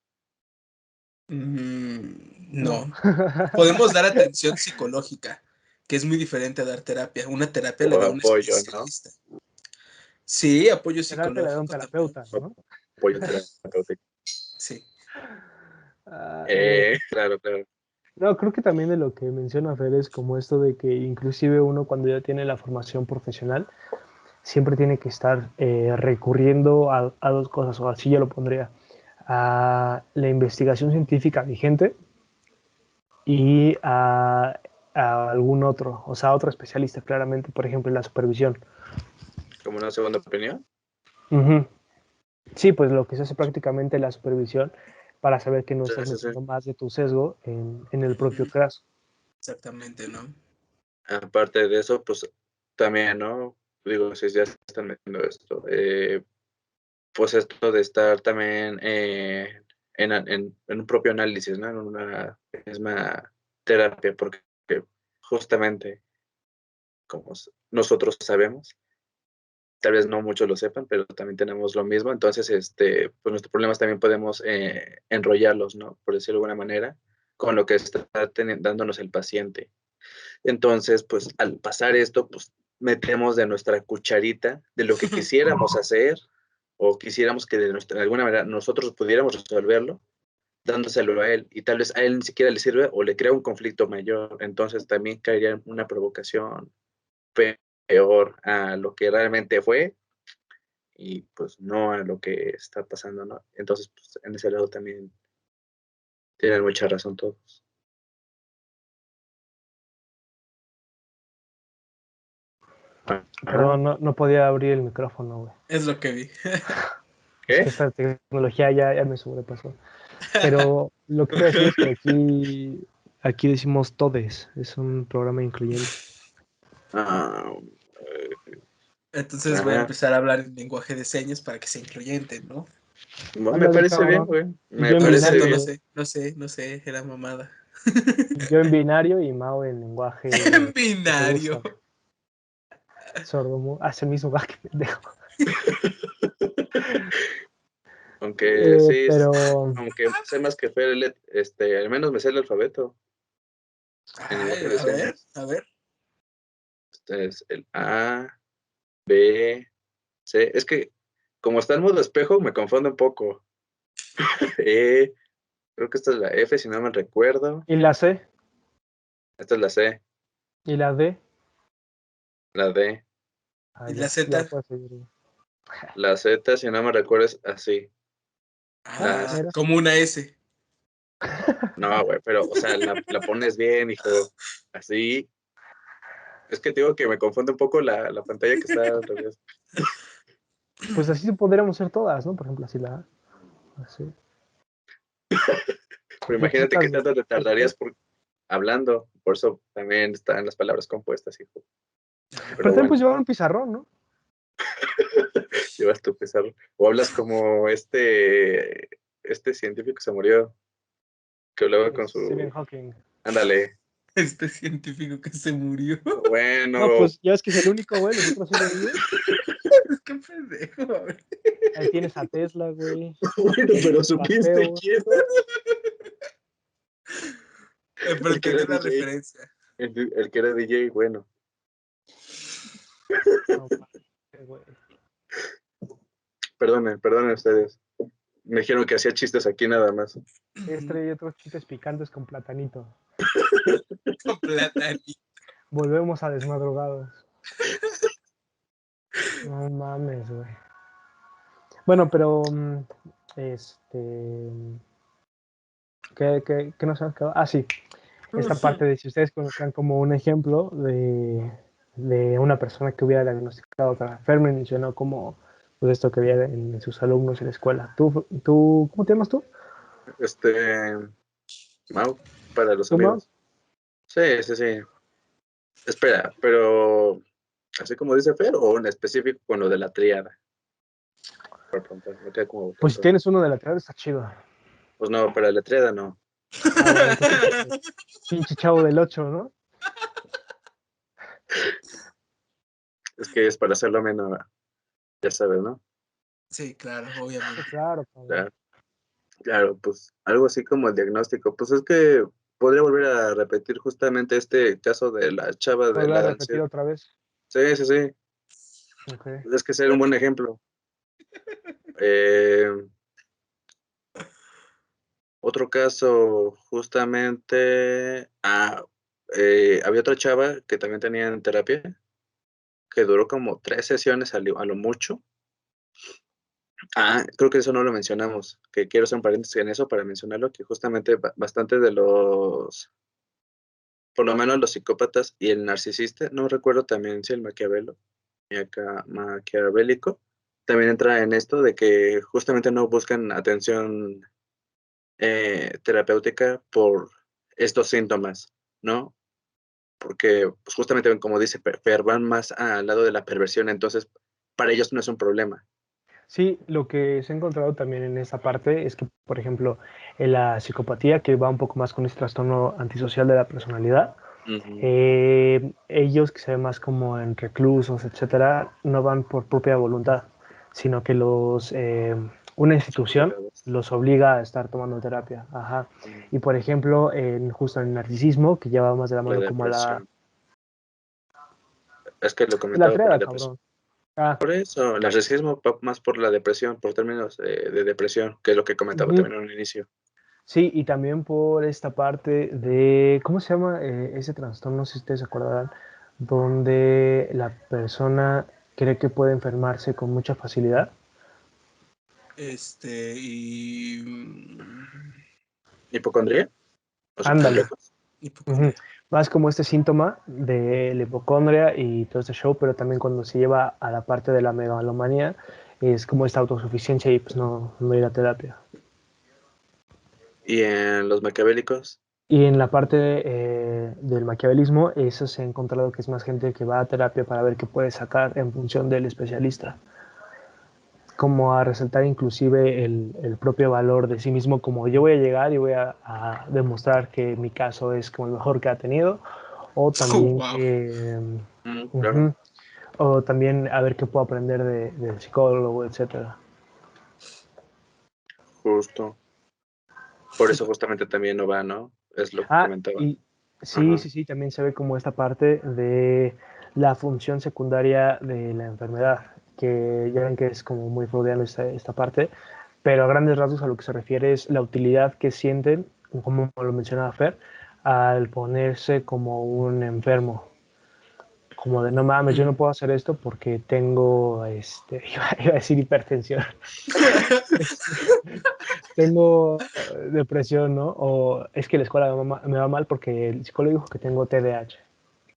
No. No. Podemos dar atención psicológica, que es muy diferente a dar terapia. Una terapia le O da un apoyo, ¿no? especialista. Sí, apoyo Terapia la de un psicológico también. terapeuta, ¿no? Apoyo terapéutico. Sí. Ah, Claro, claro. no, creo que también de lo que menciona Fer es como esto de que inclusive uno cuando ya tiene la formación profesional, siempre tiene que estar recurriendo a dos cosas, o así yo lo pondría, a la investigación científica vigente y a algún otro, o sea, otro especialista claramente, por ejemplo, en la supervisión. Como una segunda opinión. Ujú. Sí, pues lo que se hace prácticamente la supervisión para saber que no Sí, estás sí, sí. metiendo más de tu sesgo en el propio Ujú. caso. Exactamente, ¿no? Aparte de eso, pues también, ¿no? Digo, si ya están metiendo esto, pues esto de estar también en un propio análisis, ¿no? En una misma terapia, porque justamente como nosotros sabemos, tal vez no muchos lo sepan, pero también tenemos lo mismo, entonces, pues nuestros problemas también podemos enrollarlos, ¿no? Por decirlo de alguna manera, con lo que está dándonos el paciente. Entonces, pues al pasar esto, pues metemos de nuestra cucharita de lo que quisiéramos hacer o quisiéramos que de alguna manera nosotros pudiéramos resolverlo, dándoselo a él y tal vez a él ni siquiera le sirve o le crea un conflicto mayor. Entonces también caería en una provocación peor a lo que realmente fue y pues no a lo que está pasando, ¿no? Entonces, pues, en ese lado también tienen mucha razón todos. Ajá. Perdón, no, no podía abrir el micrófono, güey. Es lo que vi. Es ¿Qué? que esta tecnología ya me sobrepasó. Pero lo que te voy a decir es que aquí decimos todes, es un programa incluyente. Ah, Entonces voy a ajá. empezar a hablar en lenguaje de señas para que sea incluyente, ¿no? Me Ándale, parece bien, cabrón. güey. Y Me yo en No es parece cierto, binario, no bien. sé, no sé, no sé, era mamada. y yo en binario y Mao en lenguaje En binario. ruso. Sordomudo. Hace el mismo que pendejo. Aunque sí, Pero aunque sé más que Fer, al menos me sé el alfabeto en lenguaje Ay, de señas. a ver. Este es el A, B, C. Es que como está en modo espejo, me confunde un poco. E, creo que esta es la F, si no me recuerdo. ¿y la C? Esta es la C, ¿Y la D? la D. Ah, ¿Y la ya Z? puedo seguir. La Z, si no me recuerdo, es así. Ah, Ah, Las, mira. como una S. no, güey, pero, o sea, la pones bien, hijo. Así. Es que te digo que me confunde un poco la pantalla que está al revés. Pues así podríamos ser todas, ¿no? Por ejemplo, así la A. Así. Pero ¿Qué imagínate qué checas? tanto te tardarías hablando. Por eso también están las palabras compuestas, hijo. Pero Pero también bueno, puedes llevar un pizarrón, ¿no? llevas tu pizarro. O hablas como este científico que se murió, que hablaba con Stephen su... Hawking. Ándale. Este científico que se murió. No, Bueno, pues ya es que es el único, güey. Los otros siguen vivos. Qué pendejo, güey. Ahí tienes a Tesla, güey. bueno, pero supiste Mateo. quién. Pero El que era entendí la DJ. referencia. El que era DJ, bueno. No, güey. Perdonen ustedes. Me dijeron que hacía chistes aquí nada más. Este y otros chistes picantes con platanito. Con platanito. Volvemos a desmadrugados. No mames, güey. Bueno, pero ¿qué nos han quedado? Ah, sí. Esta parte de si ustedes conozcan como un ejemplo de una persona que hubiera diagnosticado otra. Fer mencionó como pues esto que veía en sus alumnos en la escuela. ¿Cómo te llamas tú? Este, Mau, para los ¿Tú, Mau? amigos. Sí, sí, sí. Espera, pero así como dice Fer, o en específico con lo de la triada. Por preguntar, me queda como Pues si tonto. tienes uno de lateral, está chido. Pues no, para la triada no. Ah, bueno, entonces, pinche chavo del 8, ¿no? Es que es para hacerlo menos, ya sabes, ¿no? Sí, claro, Sí, obviamente. claro, cabrón. Claro, claro, pues algo así como el diagnóstico. Pues es que podría volver a repetir justamente este caso de la chava de Volver a la repetir ansiedad. otra vez. Sí, sí, sí. Ok. Es que ser un buen ejemplo. Eh, Otro caso, justamente, había otra chava que también tenía en terapia, que duró como 3 sesiones a lo mucho. Creo que eso no lo mencionamos, que quiero hacer un paréntesis en eso para mencionarlo, que justamente bastante de por lo menos los psicópatas y el narcisista, no recuerdo también si el maquiavélico, también entra en esto de que justamente no buscan atención terapéutica por estos síntomas, ¿no? Porque pues, justamente como dice Fer, van más al lado de la perversión, entonces para ellos no es un problema. Sí, lo que se ha encontrado también en esa parte es que, por ejemplo, en la psicopatía, que va un poco más con este trastorno antisocial de la personalidad, Ujú. ellos que se ven más como en reclusos, etcétera, no van por propia voluntad, sino que una Son institución obligados. los obliga a estar tomando terapia. Ajá. Y por Ujú. ejemplo, justo en el narcisismo, que lleva más de la La mano como a depresión. Es que lo la comentaba por la triada, depresión. cabrón. Ah, Por eso, el narcisismo va más por la depresión, por términos de depresión, que es lo que comentaba ujú. también en un inicio. Sí, y también por esta parte de, ¿cómo se llama ese trastorno? No sé si ustedes se acordarán, donde la persona cree que puede enfermarse con mucha facilidad. Y. ¿Hipocondría? ¿O son Ándale. complejos? Ujú. Hipocondria. Más como este síntoma de la hipocondria y todo este show, pero también cuando se lleva a la parte de la megalomanía, es como esta autosuficiencia y pues no ir a terapia. ¿Y en los maquiavélicos? Y en la parte del maquiavelismo, eso se ha encontrado que es más gente que va a terapia para ver qué puede sacar en función del especialista, como a resaltar inclusive el propio valor de sí mismo, como yo voy a llegar y voy a demostrar que mi caso es como el mejor que ha tenido, o también Wow. que, Claro, o también a ver qué puedo aprender del psicólogo, etcétera. justo. Por eso justamente también no va, ¿no? Es lo que Ah, comentaba. y sí, Ajá. sí, sí, también se ve como esta parte de la función secundaria de la enfermedad, que ya ven que es como muy freudiano esta parte, pero a grandes rasgos a lo que se refiere es la utilidad que sienten, como lo mencionaba Fer, al ponerse como un enfermo, como de no mames, yo no puedo hacer esto porque tengo, iba a decir hipertensión, tengo depresión, ¿no? O es que la escuela me va mal porque el psicólogo dijo que tengo TDAH.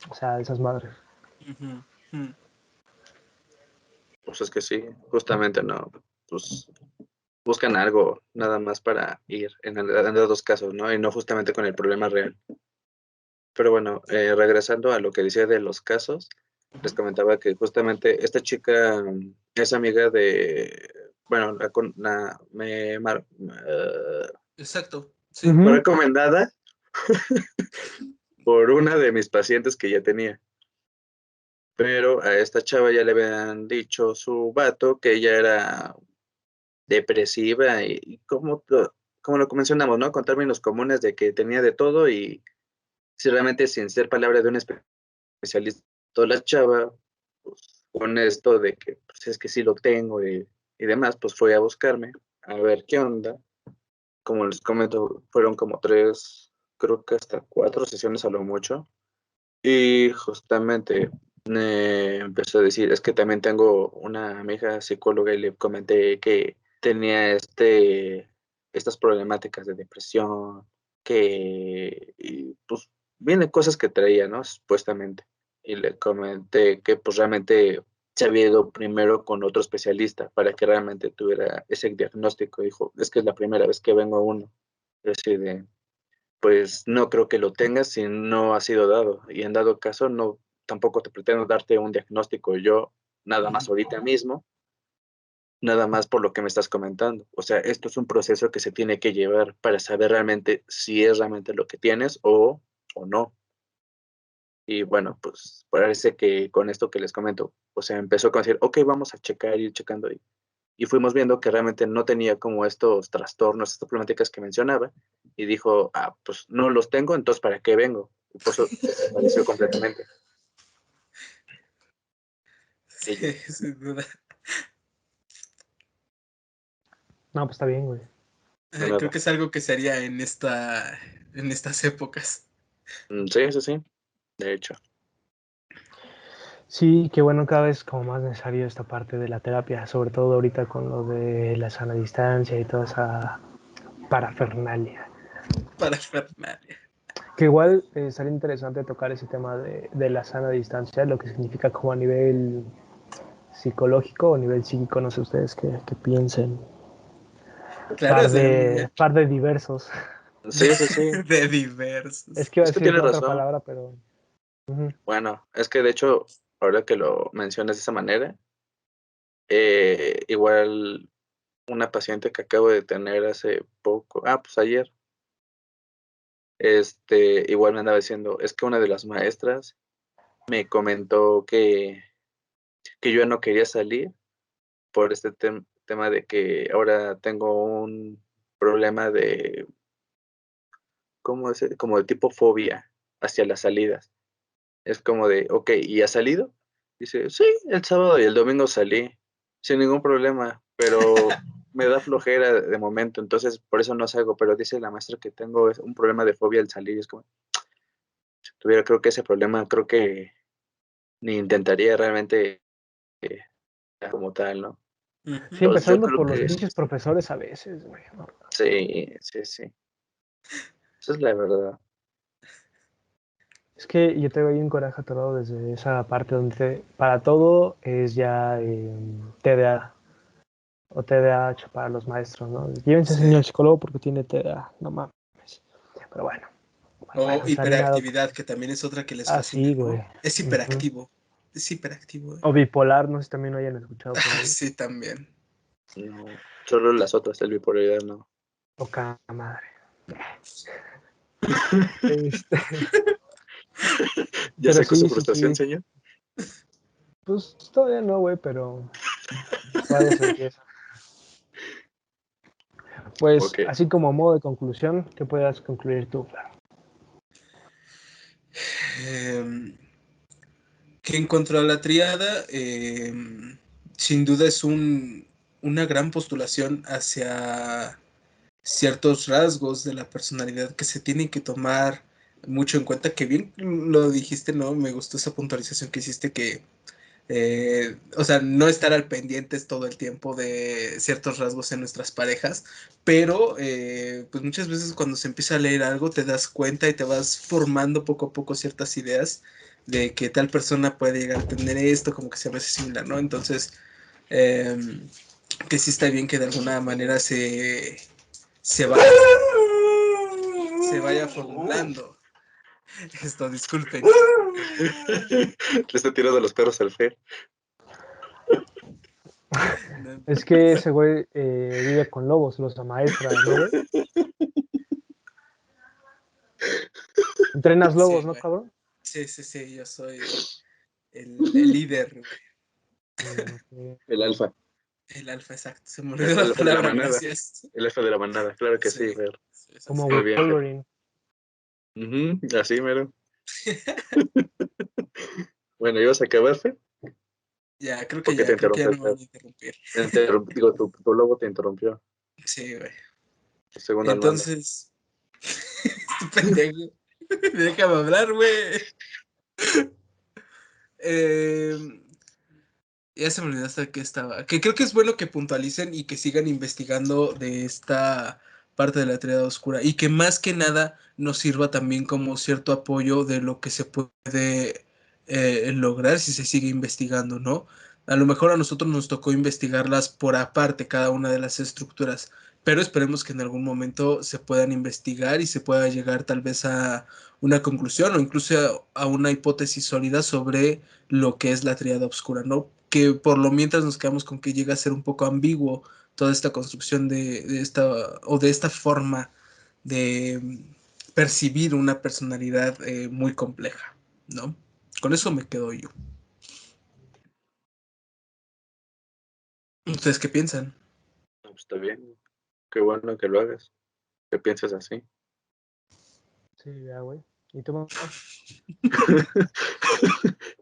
O sea, esas madres. Ujú, ujú. Pues es que sí, justamente no. Pues buscan algo nada más para ir en los dos casos, ¿no? Y no justamente con el problema real. Pero bueno, regresando a lo que decía de los casos, les comentaba que justamente esta chica es amiga de, bueno, Exacto, sí. fue Ujú. recomendada por una de mis pacientes que ya tenía. Pero a esta chava ya le habían dicho su vato que ella era depresiva y como lo mencionamos, ¿no? Con términos comunes de que tenía de todo y si realmente sin ser palabra de un especialista, toda la chava, pues con esto de que pues, es que sí lo tengo y demás, pues fue a buscarme a ver qué onda. Como les comento, fueron como tres, creo que hasta cuatro sesiones a lo mucho. Y justamente empezó a decir, es que también tengo una amiga psicóloga y le comenté que tenía estas problemáticas de depresión, y pues viene cosas que traía, ¿no? Supuestamente. Y le comenté que pues realmente se había ido primero con otro especialista para que realmente tuviera ese diagnóstico. Dijo, es que es la primera vez que vengo a uno. Yo así de, pues no creo que lo tengas si no ha sido dado. Y en dado caso, no, tampoco te pretendo darte un diagnóstico yo, nada más ahorita mismo, nada más por lo que me estás comentando. O sea, esto es un proceso que se tiene que llevar para saber realmente si es realmente lo que tienes o no. Y bueno, pues parece que con esto que les comento, o sea, empezó con decir, ok, vamos a checar, ir checando y fuimos viendo que realmente no tenía como estos trastornos, estas problemáticas que mencionaba, y dijo, ah, pues no los tengo, entonces ¿para qué vengo? Y por eso se desapareció completamente. Y Sí, yo, sin duda. No, pues está bien, güey. de Creo nada. que es algo que se haría en estas épocas. Sí, sí, sí, de hecho. Sí, qué bueno, cada vez como más necesario esta parte de la terapia, sobre todo ahorita con lo de la sana distancia y toda esa parafernalia. Para Fernalia. Que igual sería interesante tocar ese tema de la sana distancia, lo que significa como a nivel psicológico o a nivel psíquico, no sé ustedes qué piensen. Claro, estaría muy bien. Par de diversos. Sí, sí, sí. De Es diversos. que iba a Es que decir tienes otra razón. palabra, pero... Ujú. Bueno, es que de hecho, ahora que lo mencionas de esa manera, igual una paciente que acabo de tener hace poco, pues ayer, igual me andaba diciendo, es que una de las maestras me comentó que yo no quería salir por este tema de que ahora tengo un problema de, ¿cómo es? Como de tipo fobia hacia las salidas. Es como de, ok, ¿y has salido? Dice, sí, el sábado y el domingo salí sin ningún problema, pero me da flojera de momento, entonces por eso no salgo, pero dice la maestra que tengo un problema de fobia al salir. Es como, si tuviera creo que ese problema, creo que ni intentaría realmente eh, como tal, ¿no? Sí, Ujú. Entonces yo empezando creo por los que pinches profesores a veces, güey, ¿no? sí, sí, sí. Esa es la verdad. Es que yo tengo ahí un coraje atorado desde esa parte donde para todo es ya TDA. o TDAH para los maestros, ¿no? Llévense Sí. señor psicólogo porque tiene TDAH, no mames. Pero bueno. O Sarinado. hiperactividad, que también es otra que les Ah, fascina, sí, ¿no? güey. Es Ujú. hiperactivo. Es hiperactivo, O bipolar, no sé si también lo hayan escuchado por ahí. Sí, también. No, solo las otras, el bipolaridad no. Poca madre. Este, ¿Ya pero sacó su sí, sí, frustración, sí. señor? Pues todavía no, güey, pero por algo se empieza. Pues Ok. así como modo de conclusión, ¿qué puedas concluir tú, Fer? Em, que en cuanto a la tríada, sin duda es una gran postulación hacia ciertos rasgos de la personalidad que se tienen que tomar mucho en cuenta, que bien lo dijiste, ¿no? Me gustó esa puntualización que hiciste que o sea, no estar al pendientes todo el tiempo de ciertos rasgos en nuestras parejas, pero pues muchas veces cuando se empieza a leer algo te das cuenta y te vas formando poco a poco ciertas ideas de que tal persona puede llegar a tener esto, como que se ve similar, ¿no? Entonces, eh, que sí está bien que de alguna manera se vaya formulando esto, disculpen. Le está tirando los perros al Fer. Es que ese güey vive con lobos, los amaestra, ¿no, güey? Entrenas lobos, Sí, ¿no, güey. cabrón? Sí, sí, sí, yo soy el líder, güey. Ok. El alfa. El alfa, exacto. Se me olvidó la El alfa de la palabra, manada. gracias. El alfa de la manada, claro que sí, Sí, Fer. sí, es Como así. Muy bien, Fer. Wolverine. Ujú, así, mero. Bueno, ¿ibas a acabar, Fer? Ya, ¿Por qué te creo que ya interrumpes, no me Fer? van a interrumpir. Digo, tu lobo te interrumpió. Sí, güey. Tu segundo al mando. Entonces, este pendejo. Déjame hablar, güey. Eh, ya se me olvidó hasta que estaba. Que creo que es bueno que puntualicen y que sigan investigando de esta parte de la triada oscura. Y que más que nada nos sirva también como cierto apoyo de lo que se puede lograr si se sigue investigando, ¿no? A lo mejor a nosotros nos tocó investigarlas por aparte, cada una de las estructuras. Pero esperemos que en algún momento se puedan investigar y se pueda llegar tal vez a una conclusión o incluso a una hipótesis sólida sobre lo que es la triada oscura, ¿no? Que por lo mientras nos quedamos con que llega a ser un poco ambiguo toda esta construcción de esta o de esta forma de percibir una personalidad muy compleja, ¿no? Con eso me quedo yo. ¿Ustedes qué piensan? No, pues, está bien. Qué bueno que lo hagas. Que pienses así. Sí, ya, güey. ¿Y tú, mamá?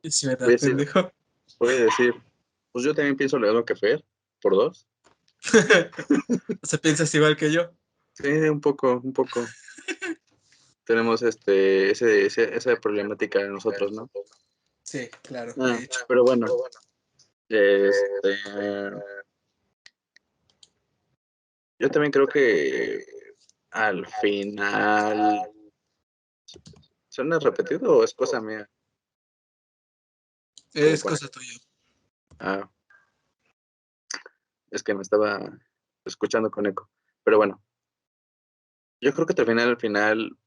Sí, Voy a ¿verdad, decir, pendejo? voy a decir, pues yo también pienso lo mismo que Fer, por dos. O sea, piensas igual que yo. Sí, un poco, un poco. Tenemos esa problemática de nosotros, ¿no? Sí, claro, Ah, de hecho. pero bueno, este, yo también creo que al final, ¿suena repetido o es cosa mía? Como Es para, cosa tuya. ah, es que me estaba escuchando con eco. Pero bueno, yo creo que al final,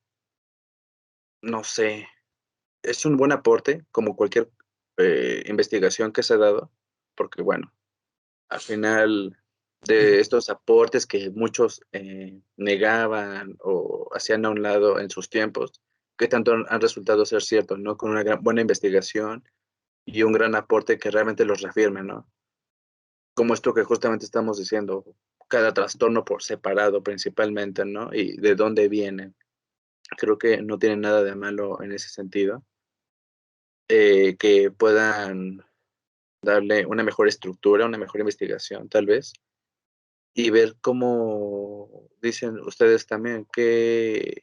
no sé, es un buen aporte, como cualquier investigación que se ha dado, porque bueno, al final de estos aportes que muchos negaban o hacían a un lado en sus tiempos, que tanto han resultado ser ciertos, ¿no? Con una buena investigación y un gran aporte que realmente los reafirme, ¿no? Como esto que justamente estamos diciendo, cada trastorno por separado principalmente, ¿no? Y de dónde viene. Creo que no tiene nada de malo en ese sentido, que puedan darle una mejor estructura, una mejor investigación, tal vez, y ver cómo dicen ustedes también que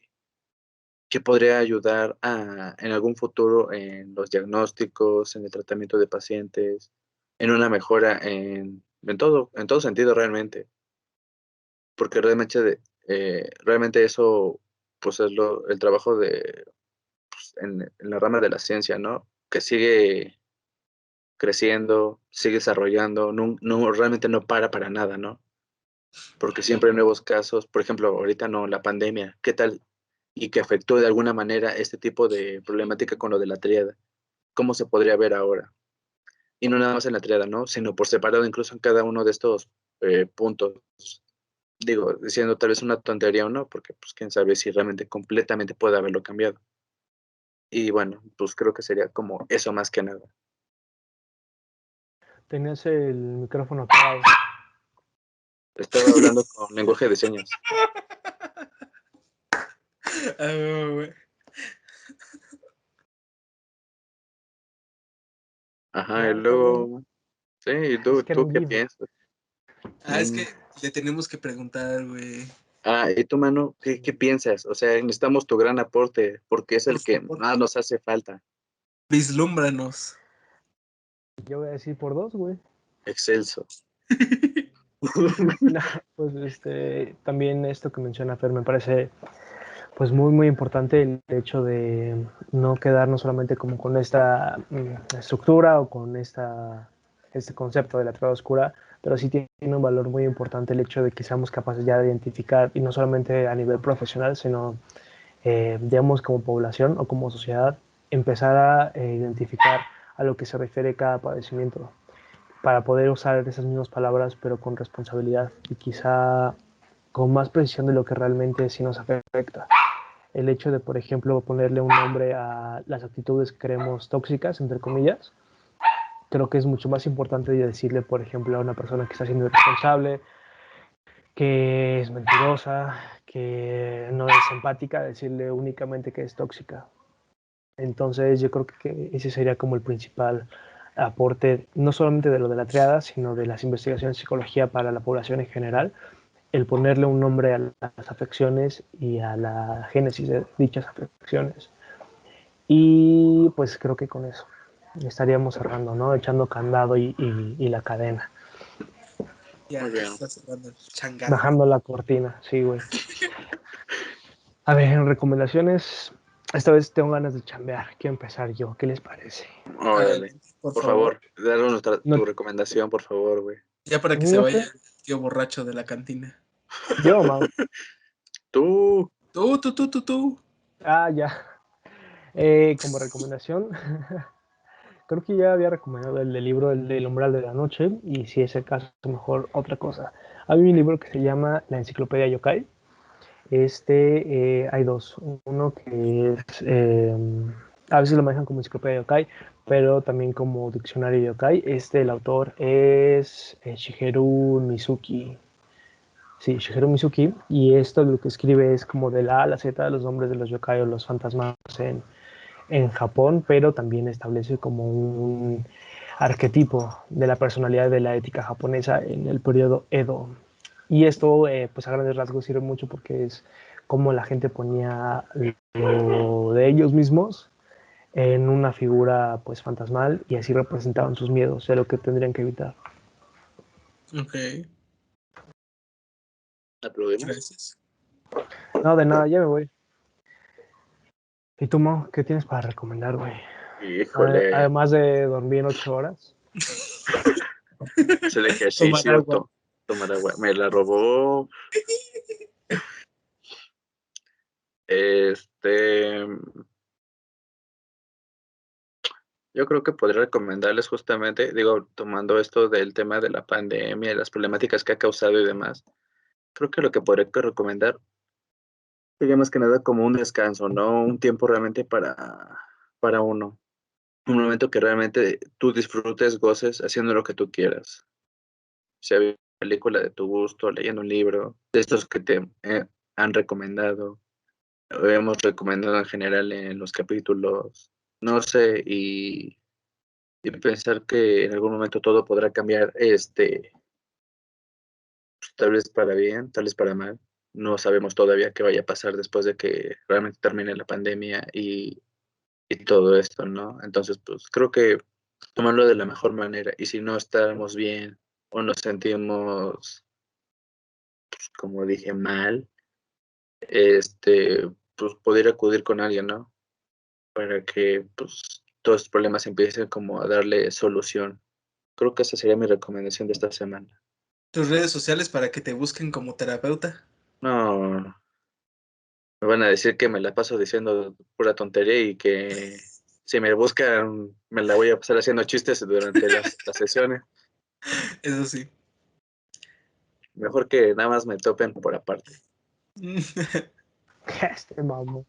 podría ayudar en algún futuro en los diagnósticos, en el tratamiento de pacientes, en una mejora en todo sentido realmente, porque realmente eso pues es el trabajo en la rama de la ciencia, ¿no? Que sigue creciendo, sigue desarrollando, realmente no para nada, ¿no? Porque siempre hay nuevos casos, por ejemplo, ahorita no, la pandemia, ¿qué tal? Y que afectó de alguna manera este tipo de problemática con lo de la tríada. ¿Cómo se podría ver ahora? Y no nada más en la tríada, ¿no? Sino por separado incluso en cada uno de estos puntos. Digo, diciendo tal vez una tontería o no, porque pues quién sabe si realmente completamente puede haberlo cambiado. Y bueno, pues creo que sería como eso más que nada. Tenías el micrófono apagado. Estaba hablando con lenguaje de señas. Güey. Ajá, y No, está bien. luego, sí, ¿y Es que era tú un qué GIF. piensas? Es que le tenemos que preguntar, güey. ¿Y tú, mano, qué piensas? O sea, necesitamos tu gran aporte, porque es Por el que favor, más nos hace falta. vislúmbranos. Yo voy a decir por dos, güey. Excelso. No, pues también esto que menciona Fer me parece pues muy muy importante el hecho de no quedarnos solamente como con esta estructura o con este concepto de la trama oscura, pero sí tiene un valor muy importante el hecho de que seamos capaces ya de identificar, y no solamente a nivel profesional, sino digamos como población o como sociedad, empezar a identificar a lo que se refiere cada padecimiento para poder usar esas mismas palabras pero con responsabilidad y quizá con más precisión de lo que realmente sí nos afecta. El hecho de, por ejemplo, ponerle un nombre a las actitudes que creemos tóxicas, entre comillas, creo que es mucho más importante de decirle, por ejemplo, a una persona que está siendo irresponsable, que es mentirosa, que no es empática, decirle únicamente que es tóxica. Entonces yo creo que ese sería como el principal aporte, no solamente de lo de la triada, sino de las investigaciones de psicología para la población en general, el ponerle un nombre a las afecciones y a la génesis de dichas afecciones. Y pues creo que con eso estaríamos cerrando, ¿no? Echando candado y la cadena. Ya, Muy bien. está cerrando el changarro. Bajando la cortina, sí, güey. A ver, en recomendaciones, esta vez tengo ganas de chambear. Quiero empezar yo. ¿Qué les parece? Órale. Adelante, por Por favor. favor, danos No, tu recomendación, por favor, güey. Ya para que se no vaya sé. el tío borracho de la cantina. Yo, Mau. Tú. Tú. Ah, ya. Como recomendación, creo que ya había recomendado el del libro El del umbral de la noche, y si es el caso, mejor otra cosa. Hay un libro que se llama La Enciclopedia Yokai. Hay dos. Uno que es, a veces lo manejan como enciclopedia yokai, pero también como diccionario yokai. El autor es Shigeru Mizuki. Sí, Shigeru Mizuki. Y esto lo que escribe es como de la A a la Z de los nombres de los yokai o los fantasmas en Japón, pero también establece como un arquetipo de la personalidad de la ética japonesa en el periodo Edo. Y esto, pues a grandes rasgos, sirve mucho porque es como la gente ponía lo de ellos mismos en una figura pues fantasmal y así representaban sus miedos, de lo que tendrían que evitar. Ok, ¿Aplaudimos? gracias. No, de nada, ya me voy. ¿Y tú, Mo, qué tienes para recomendar, güey? Híjole. Además de dormir 8 horas. Es el Tomar ejercicio, agua. tomar agua. Me la robó. Este. Yo creo que podría recomendarles justamente, digo, tomando esto del tema de la pandemia y las problemáticas que ha causado y demás, creo que lo que podría recomendar sería más que nada como un descanso, ¿no? Un tiempo realmente para uno. Un momento que realmente tú disfrutes, goces haciendo lo que tú quieras. Sea una película de tu gusto, leyendo un libro, de estos que te han recomendado, o hemos recomendado en general en los capítulos, no sé, y pensar que en algún momento todo podrá cambiar, pues, tal vez para bien, tal vez para mal. No sabemos todavía qué vaya a pasar después de que realmente termine la pandemia y todo esto, ¿no? Entonces, pues creo que tomarlo de la mejor manera. Y si no estamos bien o nos sentimos, pues, como dije, mal, pues poder acudir con alguien, ¿no? Para que, pues, todos los problemas empiecen como a darle solución. Creo que esa sería mi recomendación de esta semana. ¿Tus redes sociales para que te busquen como terapeuta? No, me van a decir que me la paso diciendo pura tontería y que si me buscan me la voy a pasar haciendo chistes durante las sesiones. Eso sí. Mejor que nada más me topen por aparte. Mamón.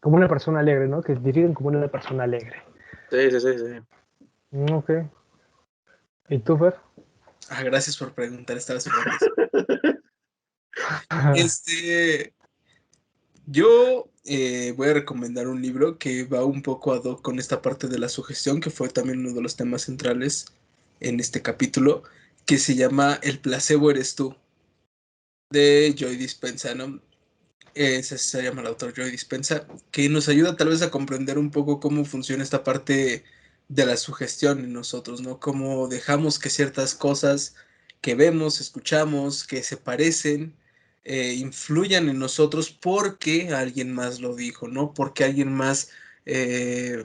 Como una persona alegre, ¿no? Que te definen como una persona alegre. Sí. Ok. ¿Y tú, Fer? Gracias por preguntar, estaba esperando eso. Yo voy a recomendar un libro que va un poco ad hoc con esta parte de la sugestión, que fue también uno de los temas centrales en este capítulo, que se llama El placebo eres tú, de Joy Dispenza, ¿no? Ese se llama el autor Joy Dispenza, que nos ayuda tal vez a comprender un poco cómo funciona esta parte de la sugestión en nosotros, ¿no? Cómo dejamos que ciertas cosas que vemos, escuchamos, que se parecen, influyan en nosotros porque alguien más lo dijo, ¿no? Porque alguien más de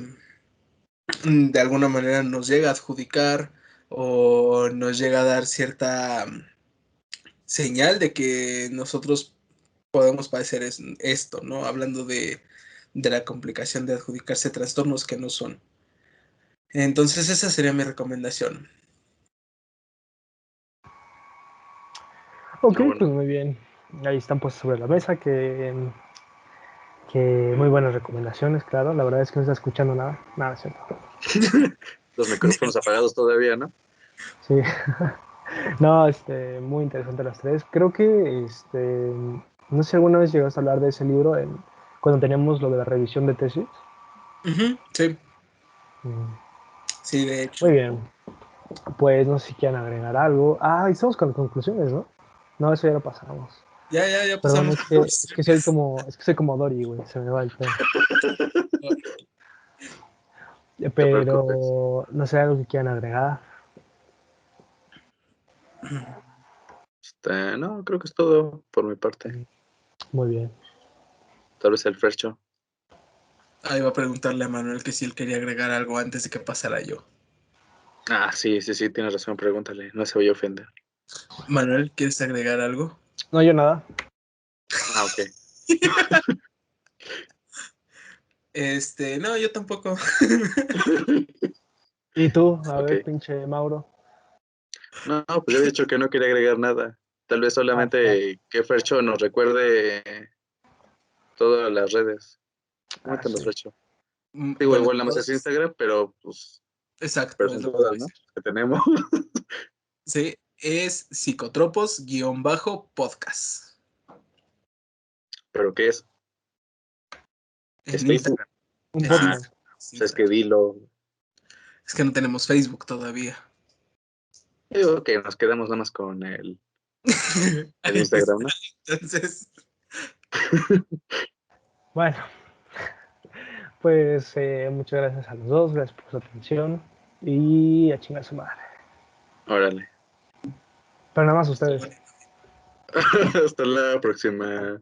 alguna manera nos llega a adjudicar o nos llega a dar cierta señal de que nosotros podemos padecer esto, ¿no? Hablando de la complicación de adjudicarse trastornos que no son. Entonces esa sería mi recomendación. Ok, Bueno. pues muy bien. Ahí están puestos sobre la mesa que muy buenas recomendaciones, claro. La verdad es que no está escuchando nada. Nada, es cierto. Los micrófonos apagados todavía, ¿no? Sí. No, muy interesante las tres. Creo que, no sé si alguna vez llegaste a hablar de ese libro cuando teníamos lo de la revisión de tesis. Sí, Mm, sí, de hecho. Muy bien. Pues no sé si quieren agregar algo. Ah, y estamos con conclusiones, ¿no? No, eso ya lo pasamos. Ya Perdón, pasamos. es que soy como Dory, güey, se me va el pedo. No te preocupes. Pero no sé algo que quieran agregar. No, creo que es todo por mi parte. Muy bien. Tal vez el Fercho. Ahí va a preguntarle a Manuel que si él quería agregar algo antes de que pasara yo. Sí, tienes razón, pregúntale. No se voy a ofender. Manuel, ¿quieres agregar algo? No, yo nada. Ok. No, yo tampoco. ¿Y tú? A Ok. ver, pinche Mauro. No, pues ya había dicho que no quería agregar nada. Tal vez Fuck. solamente que Fercho nos recuerde todas las redes. Coméntanos, Sí. Fercho. Digo, Bueno, igual nada más es Instagram, pero pues, exacto, pero es son lo que iba a todas, ¿no? decir. Que tenemos. Sí, es psicotropos-podcast. ¿Pero qué es? Es En Facebook. Instagram. Un Es Ah, podcast. Instagram. Es pues es que Instagram. dilo. Es que no tenemos Facebook todavía. Digo que nos quedamos nada más con el Instagram, ¿no? Entonces, Bueno, pues muchas gracias a los dos, gracias por su atención y a chingar su madre. Órale. Pero nada más ustedes. Hasta la próxima.